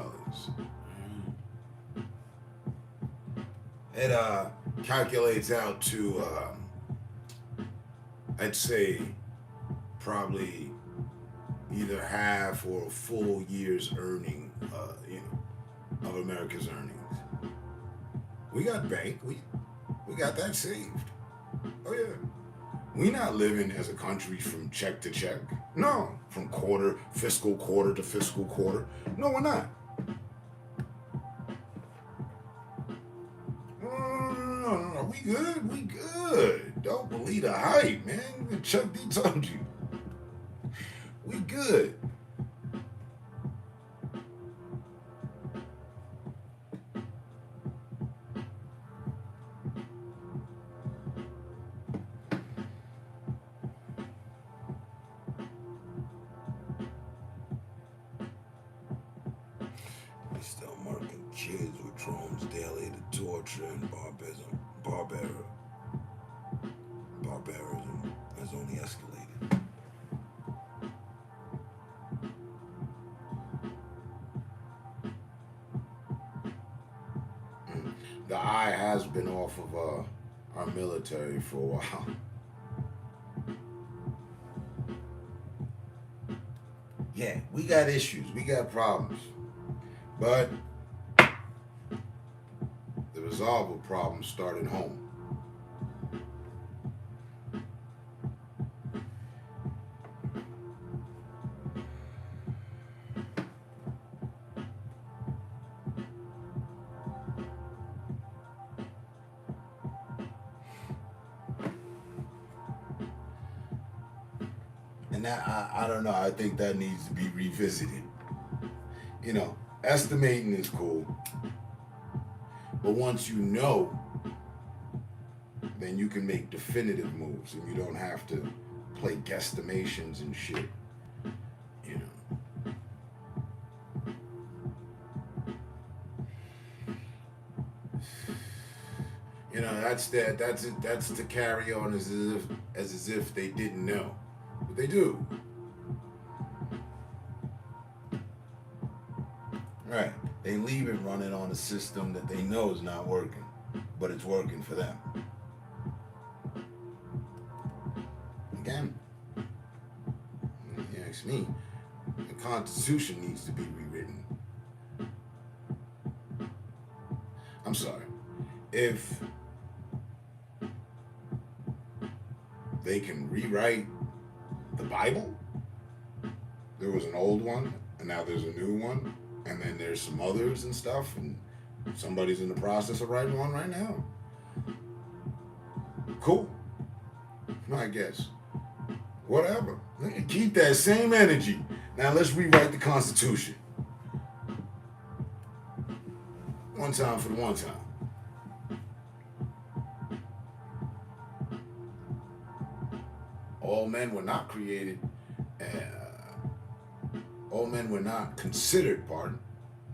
It calculates out to I'd say probably either half or a full year's earning, of America's earnings. We got bank. We got that saved. Oh yeah. We not living as a country from check to check. No, from fiscal quarter to fiscal quarter. No, we're not. No. We good. Don't believe the hype, man. Chuck D told you. We good. Still marking kids with drones daily to torture and barbarism has only escalated. The eye has been off of our military for a while. Yeah, we got issues, we got problems. But the resolve of problems start at home. And And that, I don't know, I think that needs to be revisited. You know, estimating is cool, but once you know, then you can make definitive moves and you don't have to play guesstimations and shit. You know. You know, that's to carry on as if they didn't know. But they do. Right. They leave it running on a system that they know is not working, but it's working for them. Again, you ask me, the Constitution needs to be rewritten. I'm sorry. If they can rewrite the Bible, there was an old one, and now there's a new one, and then there's some others and stuff, and somebody's in the process of writing one right now. Cool. I guess. Whatever. Keep that same energy. Now let's rewrite the Constitution. One time for the one time. All men were not created, all men were not considered, pardon,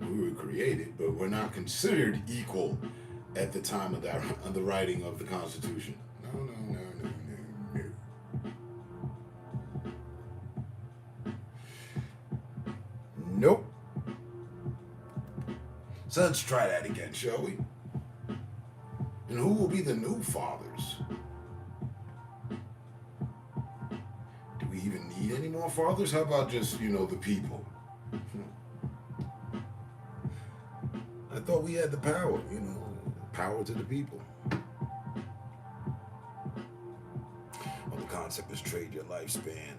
we were created, but we're not considered equal at the time of the writing of the Constitution. No. Nope. So let's try that again, shall we? And who will be the new fathers? Do we even need any more fathers? How about just, the people? I thought we had the power, power to the people. Well, the concept is trade your lifespan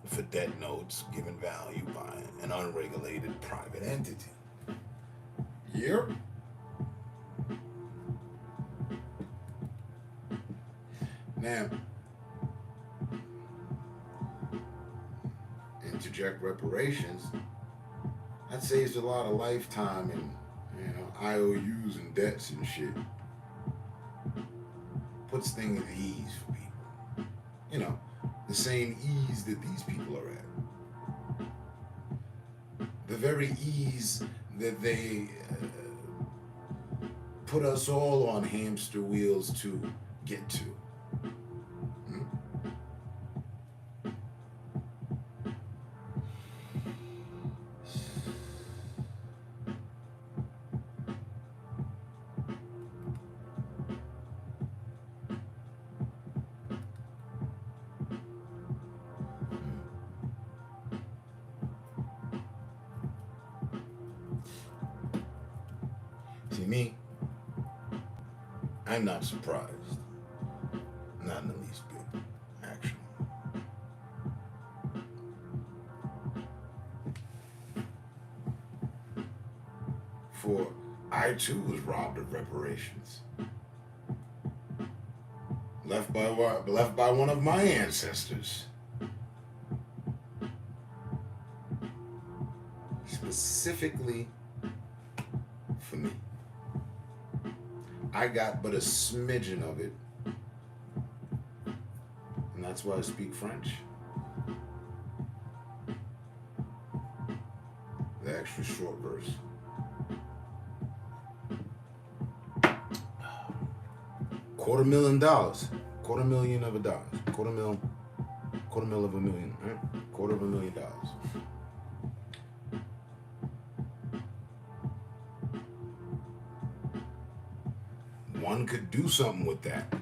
for debt notes given value by an unregulated private entity. Yep. Now, interject reparations, that saves a lot of lifetime and, IOUs and debts and shit. Puts things at ease for people. The same ease that these people are at. The very ease that they put us all on hamster wheels to get to. See, me, I'm not surprised. Not in the least bit, actually. For I too was robbed of reparations. Left by one of my ancestors. Specifically for me. I got but a smidgen of it. And that's why I speak French. The extra short verse. $250,000. $250,000 of a dollar. Quarter mil of a million, right? $250,000. One could do something with that.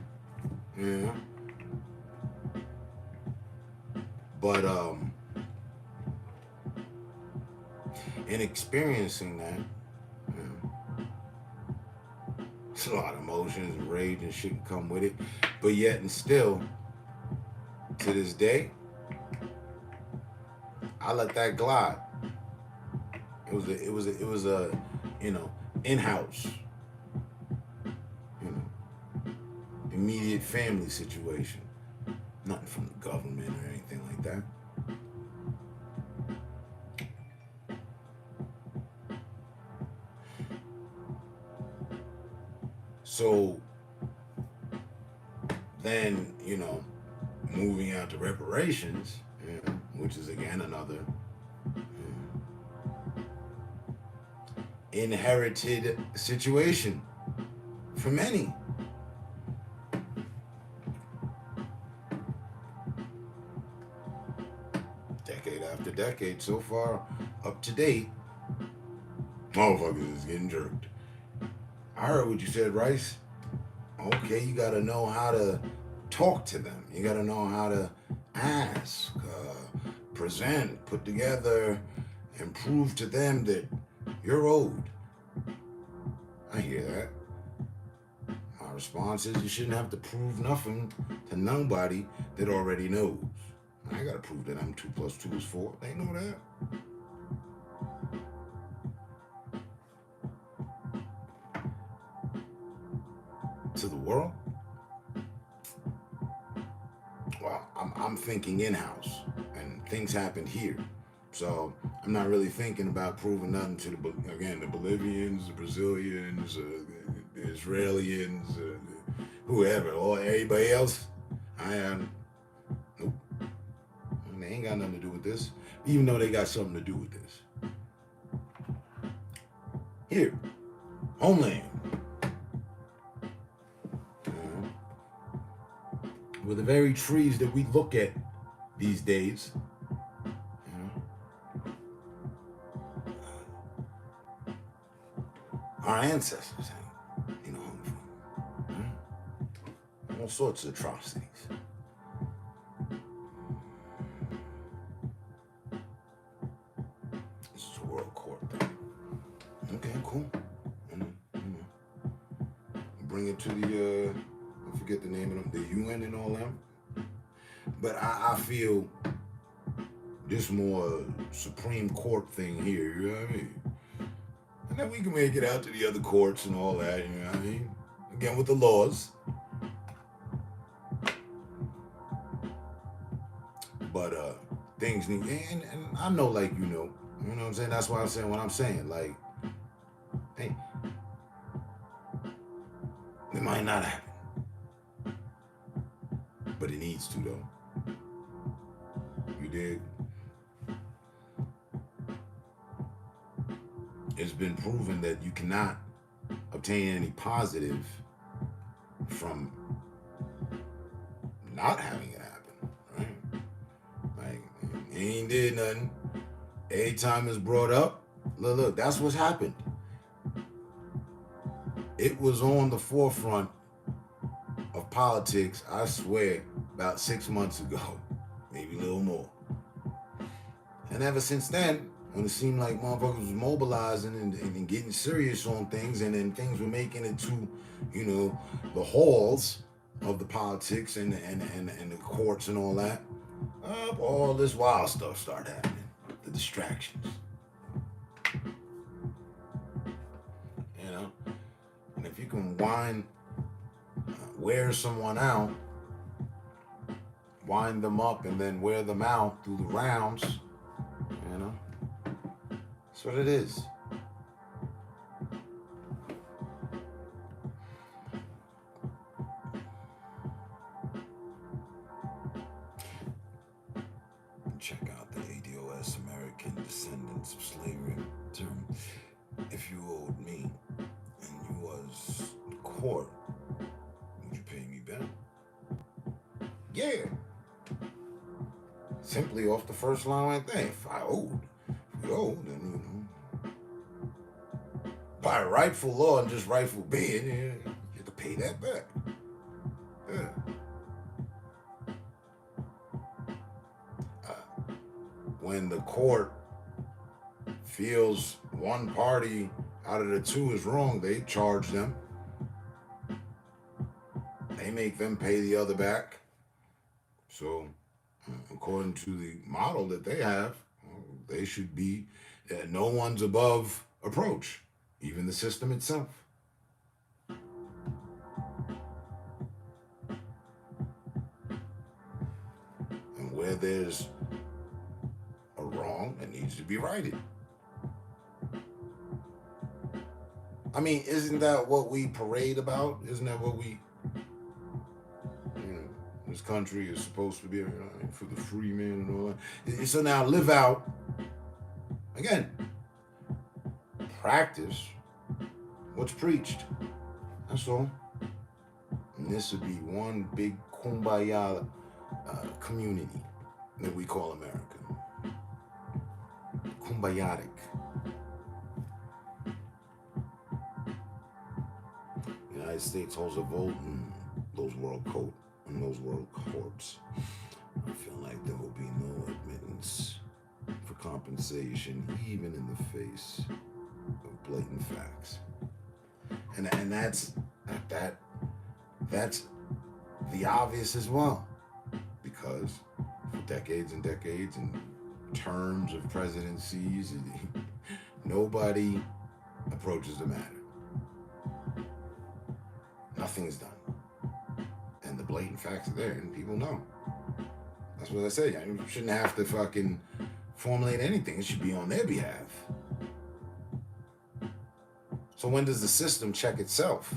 Yeah. But in experiencing that, it's a lot of emotions and rage and shit can come with it. But yet and still, to this day, I let that glide. It was a in-house, immediate family situation. Nothing from the government or anything like that. So then, moving out to reparations, which is again another inherited situation for many. Decade after decade, so far up to date, motherfuckers is getting jerked. I heard what you said, Rice. Okay, you gotta know how to talk to them. You gotta know how to ask, present, put together, and prove to them that you're owed. I hear that. My response is you shouldn't have to prove nothing to nobody that already knows. I gotta prove that I'm 2 + 2 is 4. They know that. To the world? Well, I'm thinking in-house, and things happened here. So I'm not really thinking about proving nothing to the Bolivians, the Brazilians, the Israelis, whoever, or everybody else. Nope. They ain't got nothing to do with this, even though they got something to do with this. Here, homeland. Where the very trees that we look at these days, our ancestors had, home from. All sorts of atrocities. This is a world court thing. Okay, cool. Bring it to the, I forget the name of them, the UN and all them. But I feel this more Supreme Court thing here, you know what I mean? And then we can make it out to the other courts and all that, you know what I mean? Again, with the laws. But things need, and I know, like, you know what I'm saying? That's why I'm saying what I'm saying. Like, hey, it might not happen. But it needs to, though. You dig? It's been proven that you cannot obtain any positive from not having it happen, right? Like, he ain't did nothing. Every time it's brought up, look, that's what's happened. It was on the forefront of politics, I swear, about 6 months ago, maybe a little more. And ever since then, when it seemed like motherfuckers was mobilizing and getting serious on things, and then things were making it to, the halls of the politics and the courts and all that, all this wild stuff started happening. The distractions. And if you can wear someone out, wind them up, and then wear them out through the rounds, that's what it is. Check out the ADOS, American Descendants of Slavery term. If you owed me and you was court, would you pay me back? Yeah. Simply off the first line right there. If you owed, then by rightful law and just rightful being, you have to pay that back. Yeah. When the court feels one party out of the two is wrong, they charge them. They make them pay the other back. So, according to the model that they have, they should be, no one's above approach, even the system itself. And where there's wrong, it needs to be righted. I mean, isn't that what we parade about? Isn't that what we, this country is supposed to be, for the free man and all that? So now live out, again, practice what's preached. That's all. And this would be one big kumbaya community that we call America. Kumbayatic. The United States holds a vote in those world courts. I feel like there will be no admittance for compensation, even in the face of blatant facts. And that's the obvious as well, because for decades and decades and terms of presidencies, nobody approaches the matter. Nothing's done. And the blatant facts are there, and people know. That's what I say. You shouldn't have to fucking formulate anything. It should be on their behalf. So when does the system check itself?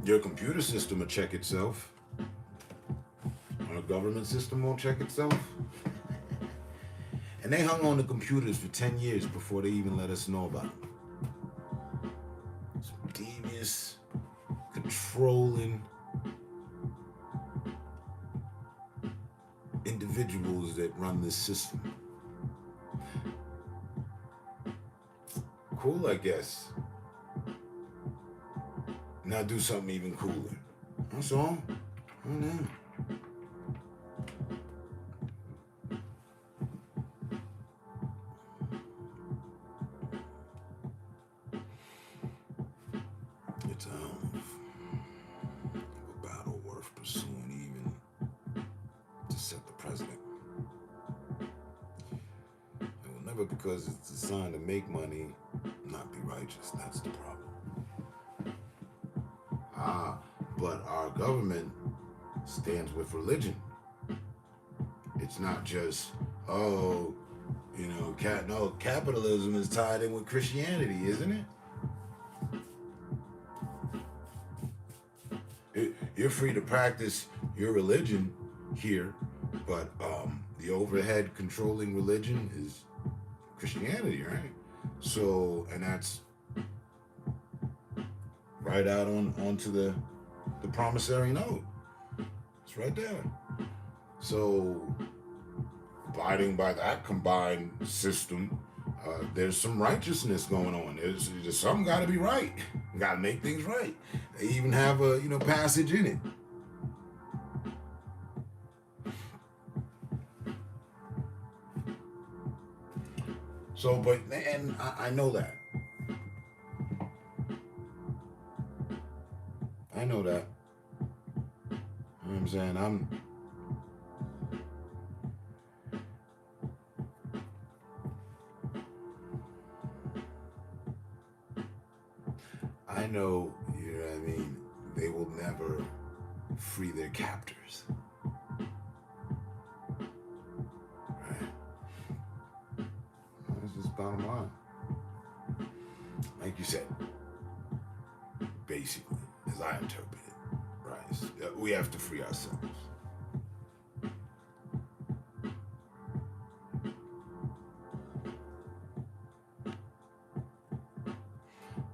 Your computer system will check itself. Our government system won't check itself. And they hung on to computers for 10 years before they even let us know about them. Some devious, controlling individuals that run this system. Cool, I guess. Now do something even cooler. That's all. I don't know. It's a battle worth pursuing, even to set the president. It will never, because it's designed to make money, not be righteous. That's the problem. But our government stands with religion. It's not just, capitalism is tied in with Christianity, isn't it? You're free to practice your religion here, but the overhead controlling religion is Christianity, right? So, and that's right out onto the promissory note. It's right there. So, abiding by that combined system, there's some righteousness going on. There's something got to be right. Got to make things right. They even have a passage in it. So, and I know that. I know that. You know what I'm saying? I know, you know what I mean? They will never free their captors. Right? That's just bottom line. Like you said, basically, as I interpret it, right? We have to free ourselves.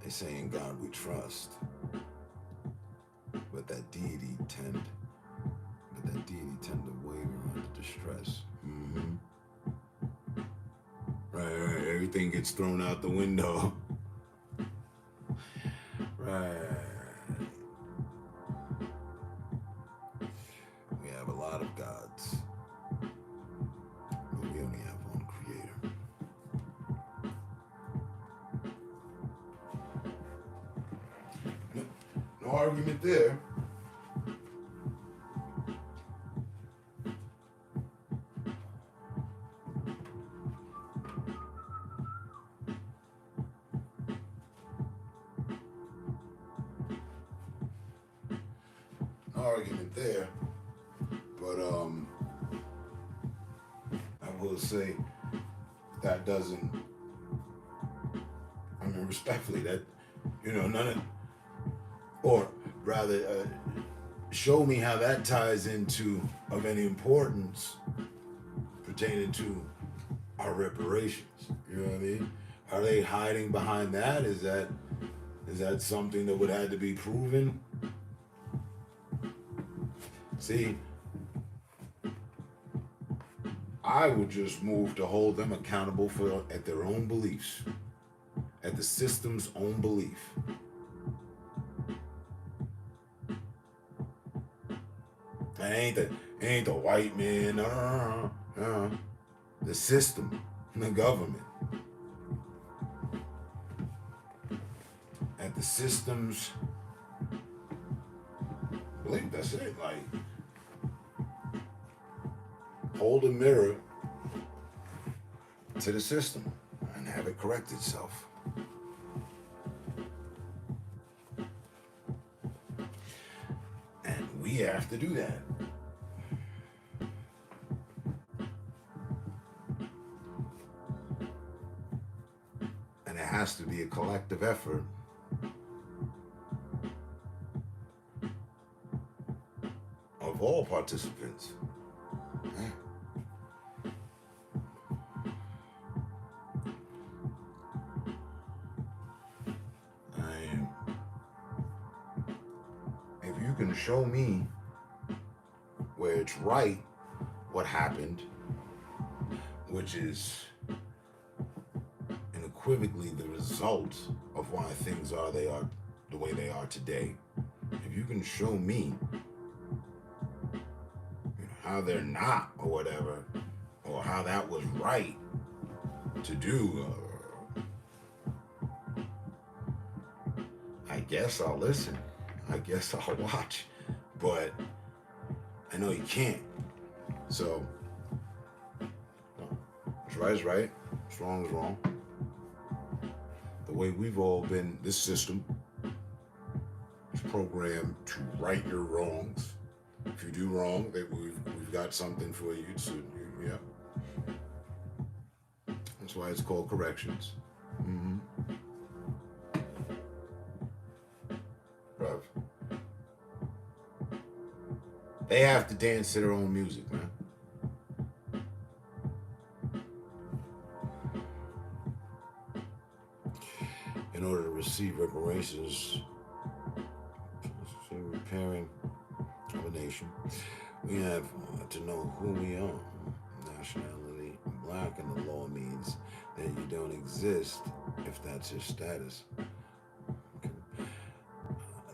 They say in God we trust, but that deity tend to waver under distress. Mm-hmm. Right. Everything gets thrown out the window. Right. We have a lot of gods, but we only have one creator. No argument there. Argument there, but I will say that doesn't, I mean, respectfully, that, none of, or rather, show me how that ties into, of any importance pertaining to our reparations. You know what I mean? Are they hiding behind that? Is that something that would have to be proven? See, I would just move to hold them accountable at their own beliefs, at the system's own belief. And ain't the white man, the system, the government. At the system's belief, that's it. Like, hold a mirror to the system and have it correct itself. And we have to do that. And it has to be a collective effort. Of all participants. If you can show me where it's right what happened, which is unequivocally the result of why things are the way they are today. If you can show me how they're not, or whatever, or how that was right to do, I guess I'll listen. I guess I'll watch. But I know you can't. So, what's right is right, what's wrong is wrong. The way we've all been, this system is programmed to right your wrongs. If you do wrong, we've got something for you. So, yeah. That's why it's called corrections. Mm-hmm. Bruv. They have to dance to their own music, man. In order to receive reparations, repairing of a nation, we have to know who we are. Nationality, black, and the law means that you don't exist if that's your status. Okay.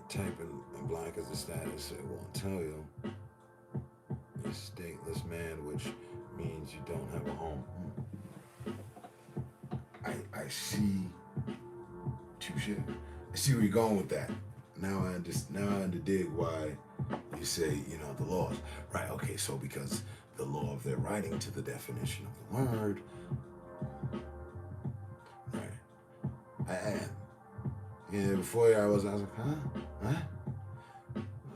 Type in black as a status, it won't tell you. You're a stateless man, which means you don't have a home. I see. Touche. I see where you're going with that. Now I dig why you say, the laws. Right, okay, so because the law of their writing to the definition of the word. Right. Before I was like, huh?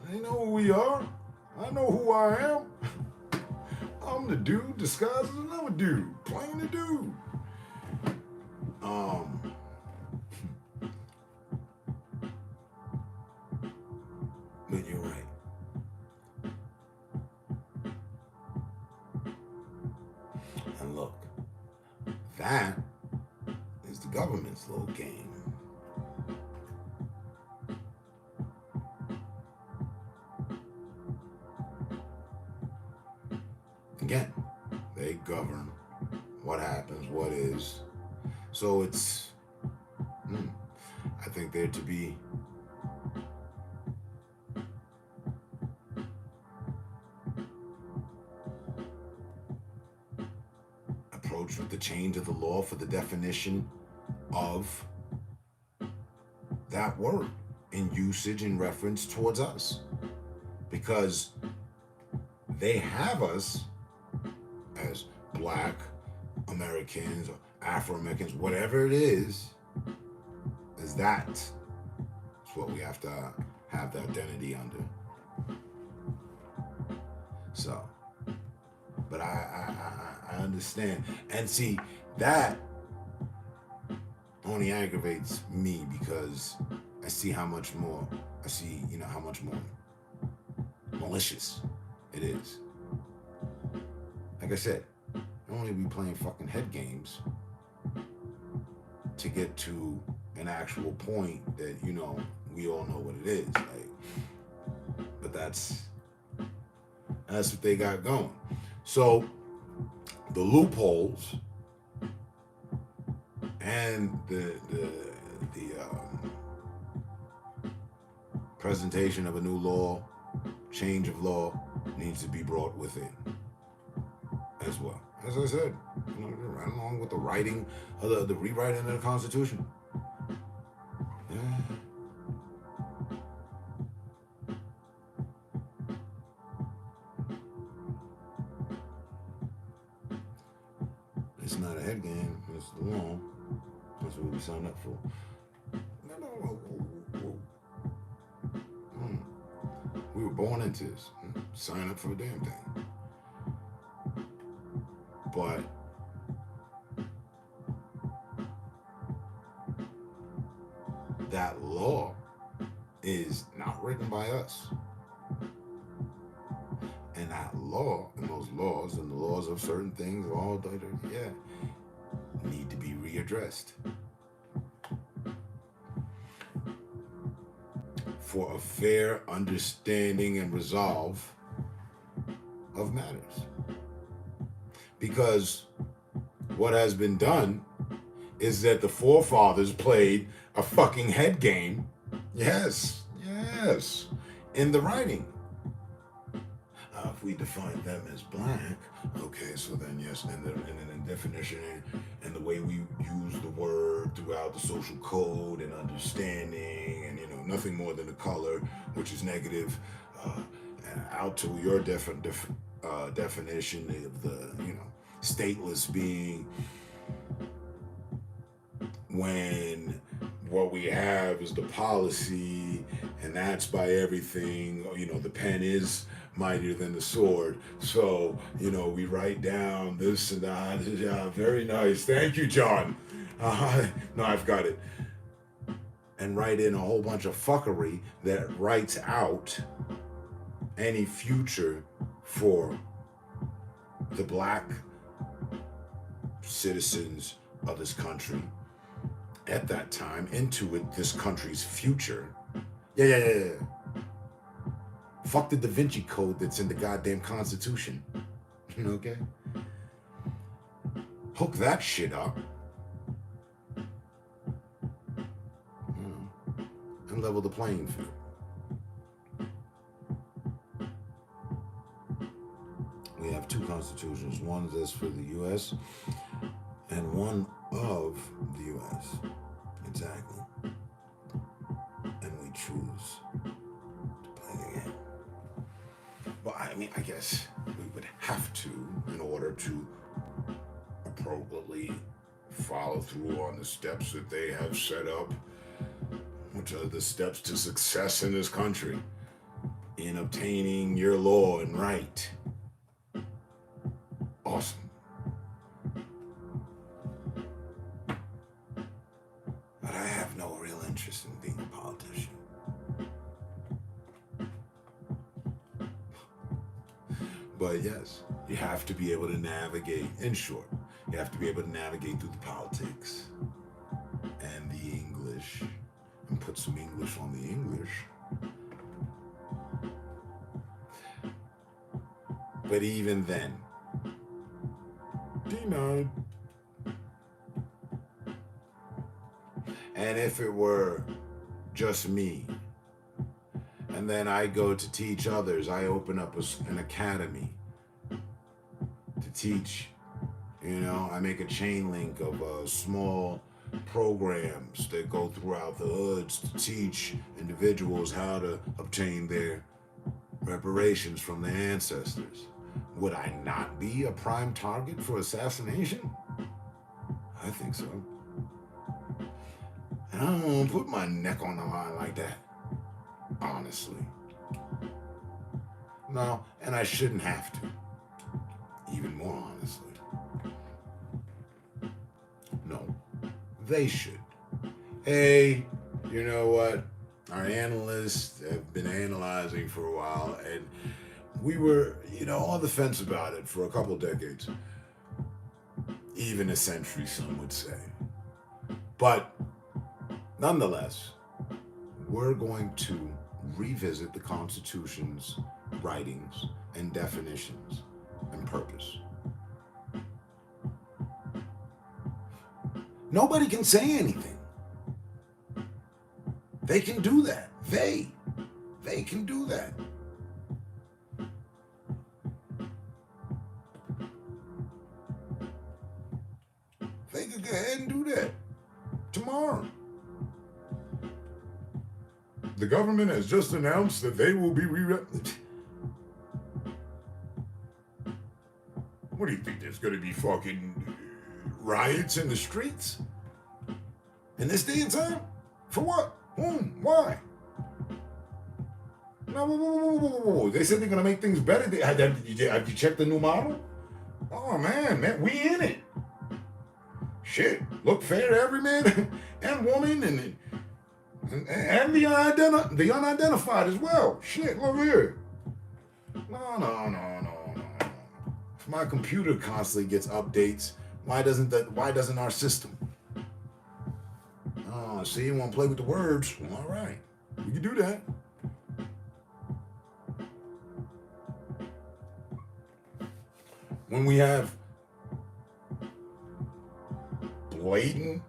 They know who we are. I know who I am. I'm the dude disguised as another dude. Playing the dude. But you're right. And look, that is the government's little game. Again, they govern what happens, what is. So it's, I think they're to be approached with the change of the law for the definition of that word in usage and reference towards us. Because they have us as black Americans or Afro-Americans, whatever it is that's what we have to have the identity under. So, but I understand. And see, That only aggravates me because I see how much more, how much more malicious it is. Like I said, don't only be playing fucking head games to get to an actual point that, we all know what it is. But that's what they got going. So the loopholes and the presentation of a new law, change of law, needs to be brought within as well. As I said, right along with the writing of the rewriting of the Constitution. Yeah. It's not a head game, it's the law. That's what we signed up for. No. We were born into this. Sign up for a damn thing. But that law is not written by us. And that law, and those laws, and the laws of certain things, all need to be readdressed for a fair understanding and resolve of matters. Because what has been done is that the forefathers played a fucking head game. Yes, in the writing. If we define them as black, okay, so then yes, and then the definition and the way we use the word throughout the social code and understanding, and nothing more than the color, which is negative, and out to your definition of the stateless being when what we have is the policy, and that's by everything. The pen is mightier than the sword. So, we write down this and that. Yeah, very nice. Thank you, John. No, I've got it. And write in a whole bunch of fuckery that writes out any future for the black citizens of this country at that time into this country's future. Yeah. Fuck the Da Vinci Code that's in the goddamn Constitution. Okay? Hook that shit up. And level the playing field. We have two constitutions. One that's for the U.S. and one of the U.S. Exactly. And we choose to play the game. Well, I guess we would have to, in order to appropriately follow through on the steps that they have set up, which are the steps to success in this country, in obtaining your law and right. Awesome. But I have no real interest in being a politician. But yes, you have to be able to navigate, in short, you have to be able to navigate through the politics and the English, and put some English on the English. But even then, denied. And if it were just me, and then I go to teach others, I open up an academy to teach. I make a chain link of small programs that go throughout the hoods to teach individuals how to obtain their reparations from their ancestors. Would I not be a prime target for assassination? I think so. And I don't want to put my neck on the line like that, honestly. No, and I shouldn't have to, even more honestly. they should. Hey, you know what? Our analysts have been analyzing for a while, and we were, on the fence about it for a couple decades, even a century, some would say. But nonetheless, we're going to revisit the Constitution's writings and definitions and purpose. Nobody can say anything. They can do that. They can do that. They could go ahead and do that tomorrow. The government has just announced that they will be What do you think? There's going to be fucking riots in the streets? In this day and time? For what? Whom? Why? No, whoa. They said they're going to make things better. Have you checked the new model? Oh, man, we in it. Shit, look fair to every man and woman and the unidentified as well. Shit, look here. No. If my computer constantly gets updates, why doesn't our system? Oh, see, you want to play with the words? Well, all right, we can do that. When we have blatant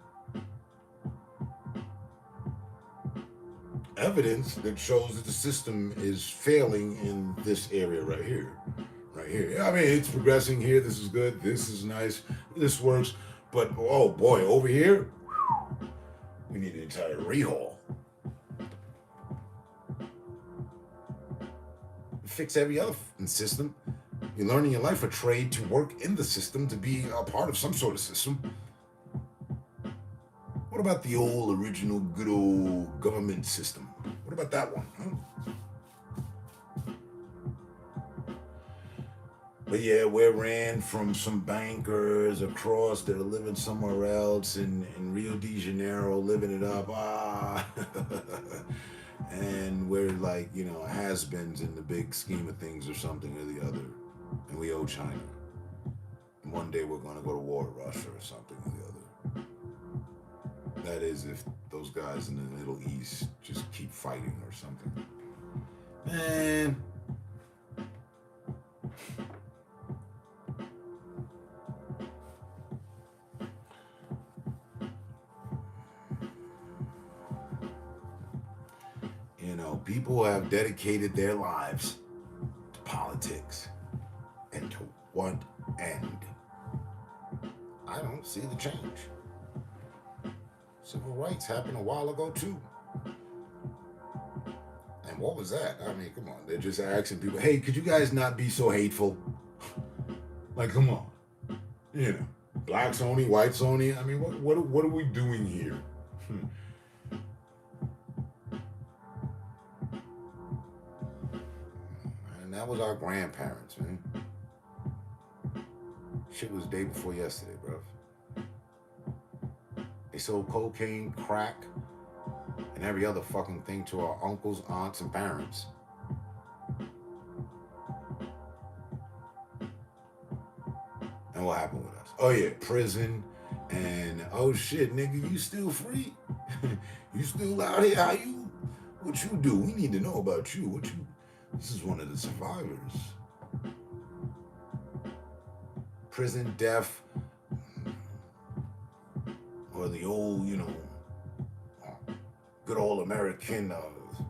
evidence that shows that the system is failing in this area right here. I mean, it's progressing here. This is good. This is nice. This works. But, oh boy, over here, we need an entire rehaul. Fix every other system. You learn in your life a trade to work in the system, to be a part of some sort of system. What about the old, original, good old government system? What about that one? Huh? But yeah, we're ran from some bankers across that are living somewhere else in Rio de Janeiro, living it up. And we're like, has-beens in the big scheme of things or something or the other. And we owe China. And one day we're going to go to war with Russia or something or the other. That is, if those guys in the Middle East just keep fighting or something. Man. People have dedicated their lives to politics. And to what end? I don't see the change. Civil rights happened a while ago too. And what was that? I mean, come on. They're just asking people, hey, could you guys not be so hateful? Like, come on. Blacks only, whites only. I mean, what are we doing here? And that was our grandparents, man. Shit was the day before yesterday, bro. They sold cocaine, crack, and every other fucking thing to our uncles, aunts, and parents. And what happened with us? Oh yeah, prison, and oh shit, nigga, you still free? You still out here? What you do? We need to know about you. This is one of the survivors. Prison, death, or the old, good old American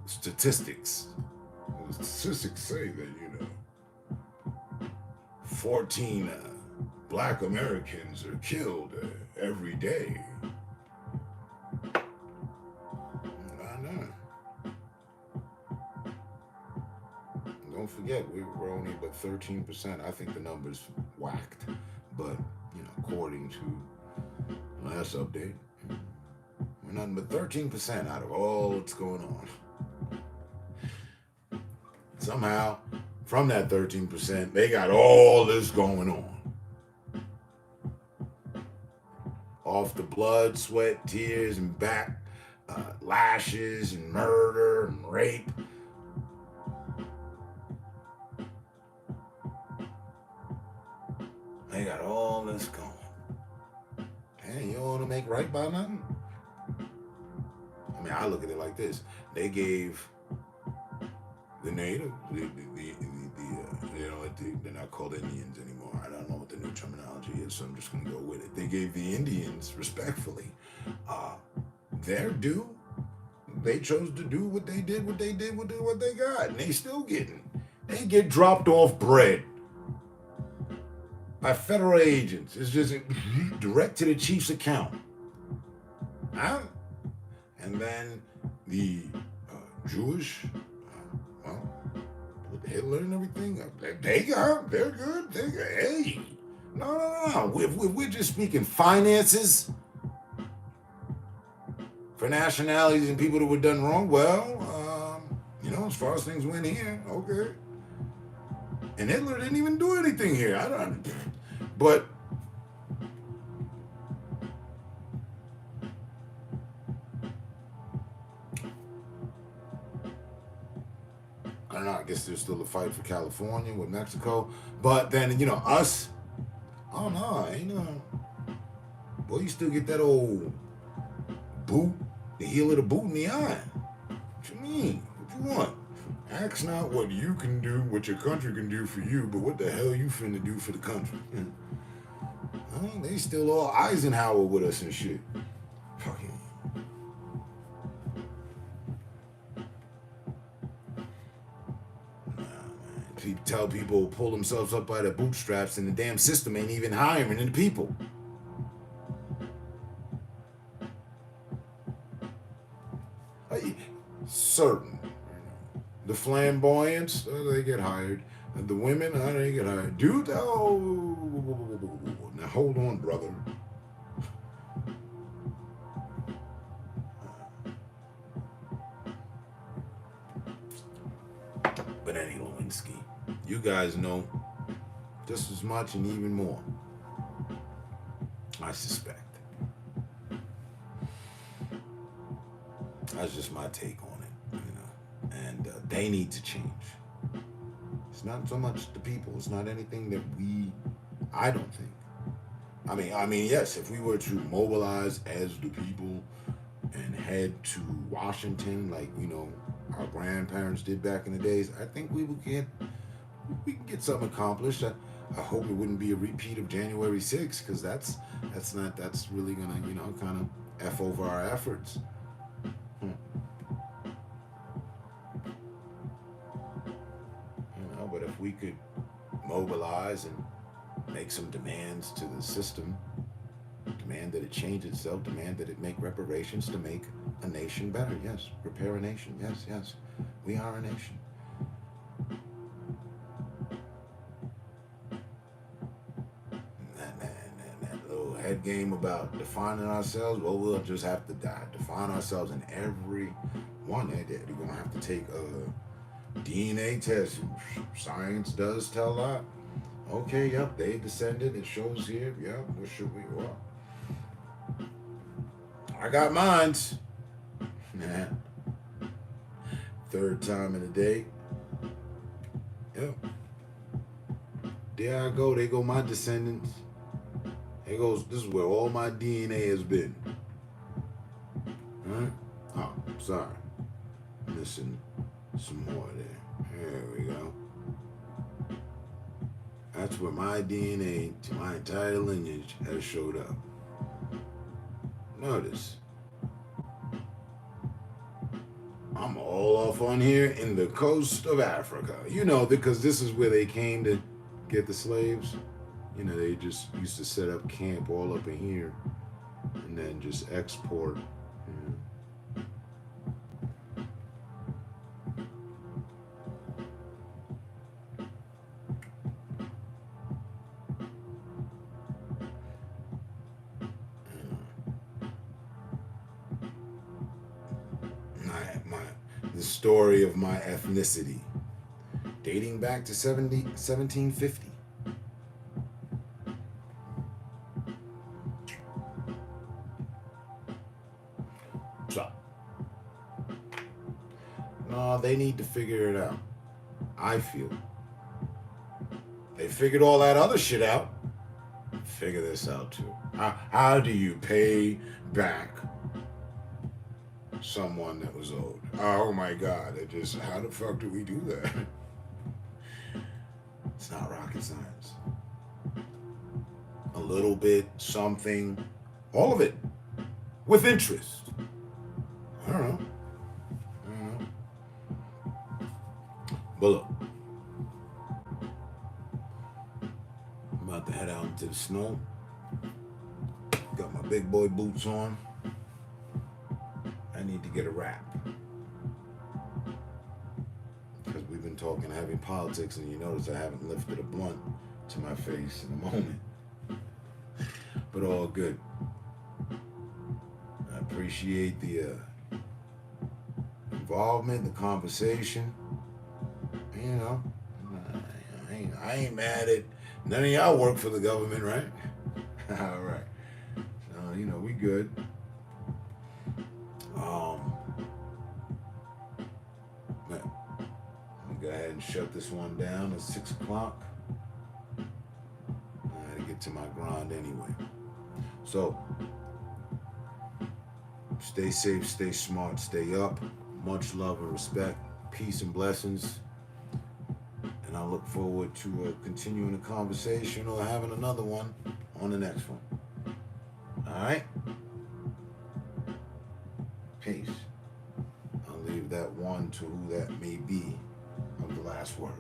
statistics. The statistics say that, 14 black Americans are killed every day. I know. Don't forget, we're only but 13%. I think the number's whacked, but, according to last update, we're nothing but 13% out of all that's going on. Somehow, from that 13%, they got all this going on. off the blood, sweat, tears, and back lashes and murder and rape. They got all this going. Hey, you don't want to make right by nothing? I mean, I look at it like this. They gave the native, they're not called Indians anymore. I don't know what the new terminology is, so I'm just going to go with it. They gave the Indians, respectfully, their due. They chose to do what they did with what they got, and they still getting. They get dropped off bread by federal agents. It's just direct to the chief's account. Huh? And then the Jewish, with Hitler and everything, they're good. Hey, no. If we're just speaking finances for nationalities and people that were done wrong, well, as far as things went here, okay. And Hitler didn't even do anything here. But I don't know. I guess there's still a fight for California with Mexico. But then, us, oh no, ain't no. Boy, you still get that old boot, the heel of the boot in the eye. What you mean? What you want? Ask not what you can do, what your country can do for you, but what the hell you finna do for the country. They still all Eisenhower with us and shit. Fucking. Tell people pull themselves up by their bootstraps and the damn system ain't even hiring the people. Certain. The flamboyants, they get hired. And the women, they get hired. Dude, now hold on, brother. But any Lewinsky, you guys know just as much and even more. I suspect. That's just my take on it, And they need to change. It's not so much the people. It's not anything that I don't think. I mean, yes, if we were to mobilize as the people and head to Washington, like, our grandparents did back in the days, I think we can get something accomplished. I hope it wouldn't be a repeat of January 6th, because that's really gonna, kind of F over our efforts. But if we could mobilize and make some demands to the system, demand that it change itself, demand that it make reparations to make a nation better. Yes, repair a nation. Yes, we are a nation. That little head game about defining ourselves, well, we'll just have to define ourselves in every one. They're going to have to take a DNA test. Science does tell that. Okay, yep, they descended. It shows here. Yep, what should we? Well, I got mines. Third time in the day. Yep. There I go. They go my descendants. Here goes. This is where all my DNA has been. All right. Oh, sorry. Missing some more there. There we go. That's where my DNA to my entire lineage has showed up. Notice, I'm all off on here in the coast of Africa. Because this is where they came to get the slaves. They just used to set up camp all up in here and then just export. The story of my ethnicity, dating back to 1750. So, no, they need to figure it out. I feel. They figured all that other shit out. Figure this out too. How do you pay back someone that was owed? Oh my God! How the fuck do we do that? It's not rocket science. A little bit, something, all of it, with interest. I don't know. But look, I'm about to head out into the snow. Got my big boy boots on. I need to get a wrap. Because we've been talking heavy politics, and you notice I haven't lifted a blunt to my face in a moment. But all good. I appreciate the involvement, the conversation. You know, I ain't mad at none of y'all work for the government, right? All right. You know, we good. Man, I'm gonna go ahead and shut this one down at 6 o'clock. I gotta get to my grind anyway. So, stay safe, stay smart, stay up. Much love and respect. Peace and blessings. And I look forward to continuing the conversation or having another one on the next one. All right? Peace. I'll leave that one to who that may be of the last word.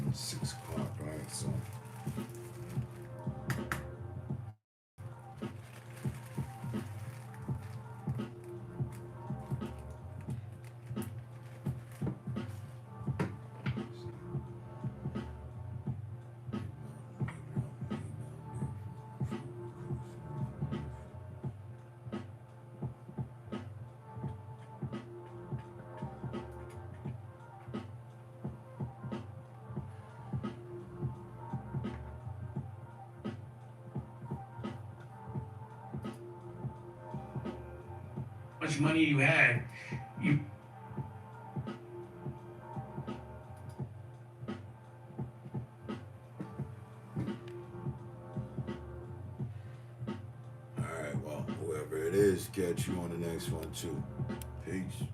It's 6 o'clock, right? So. Much money you had, you All right, well, whoever it is, catch you on the next one too. Peace.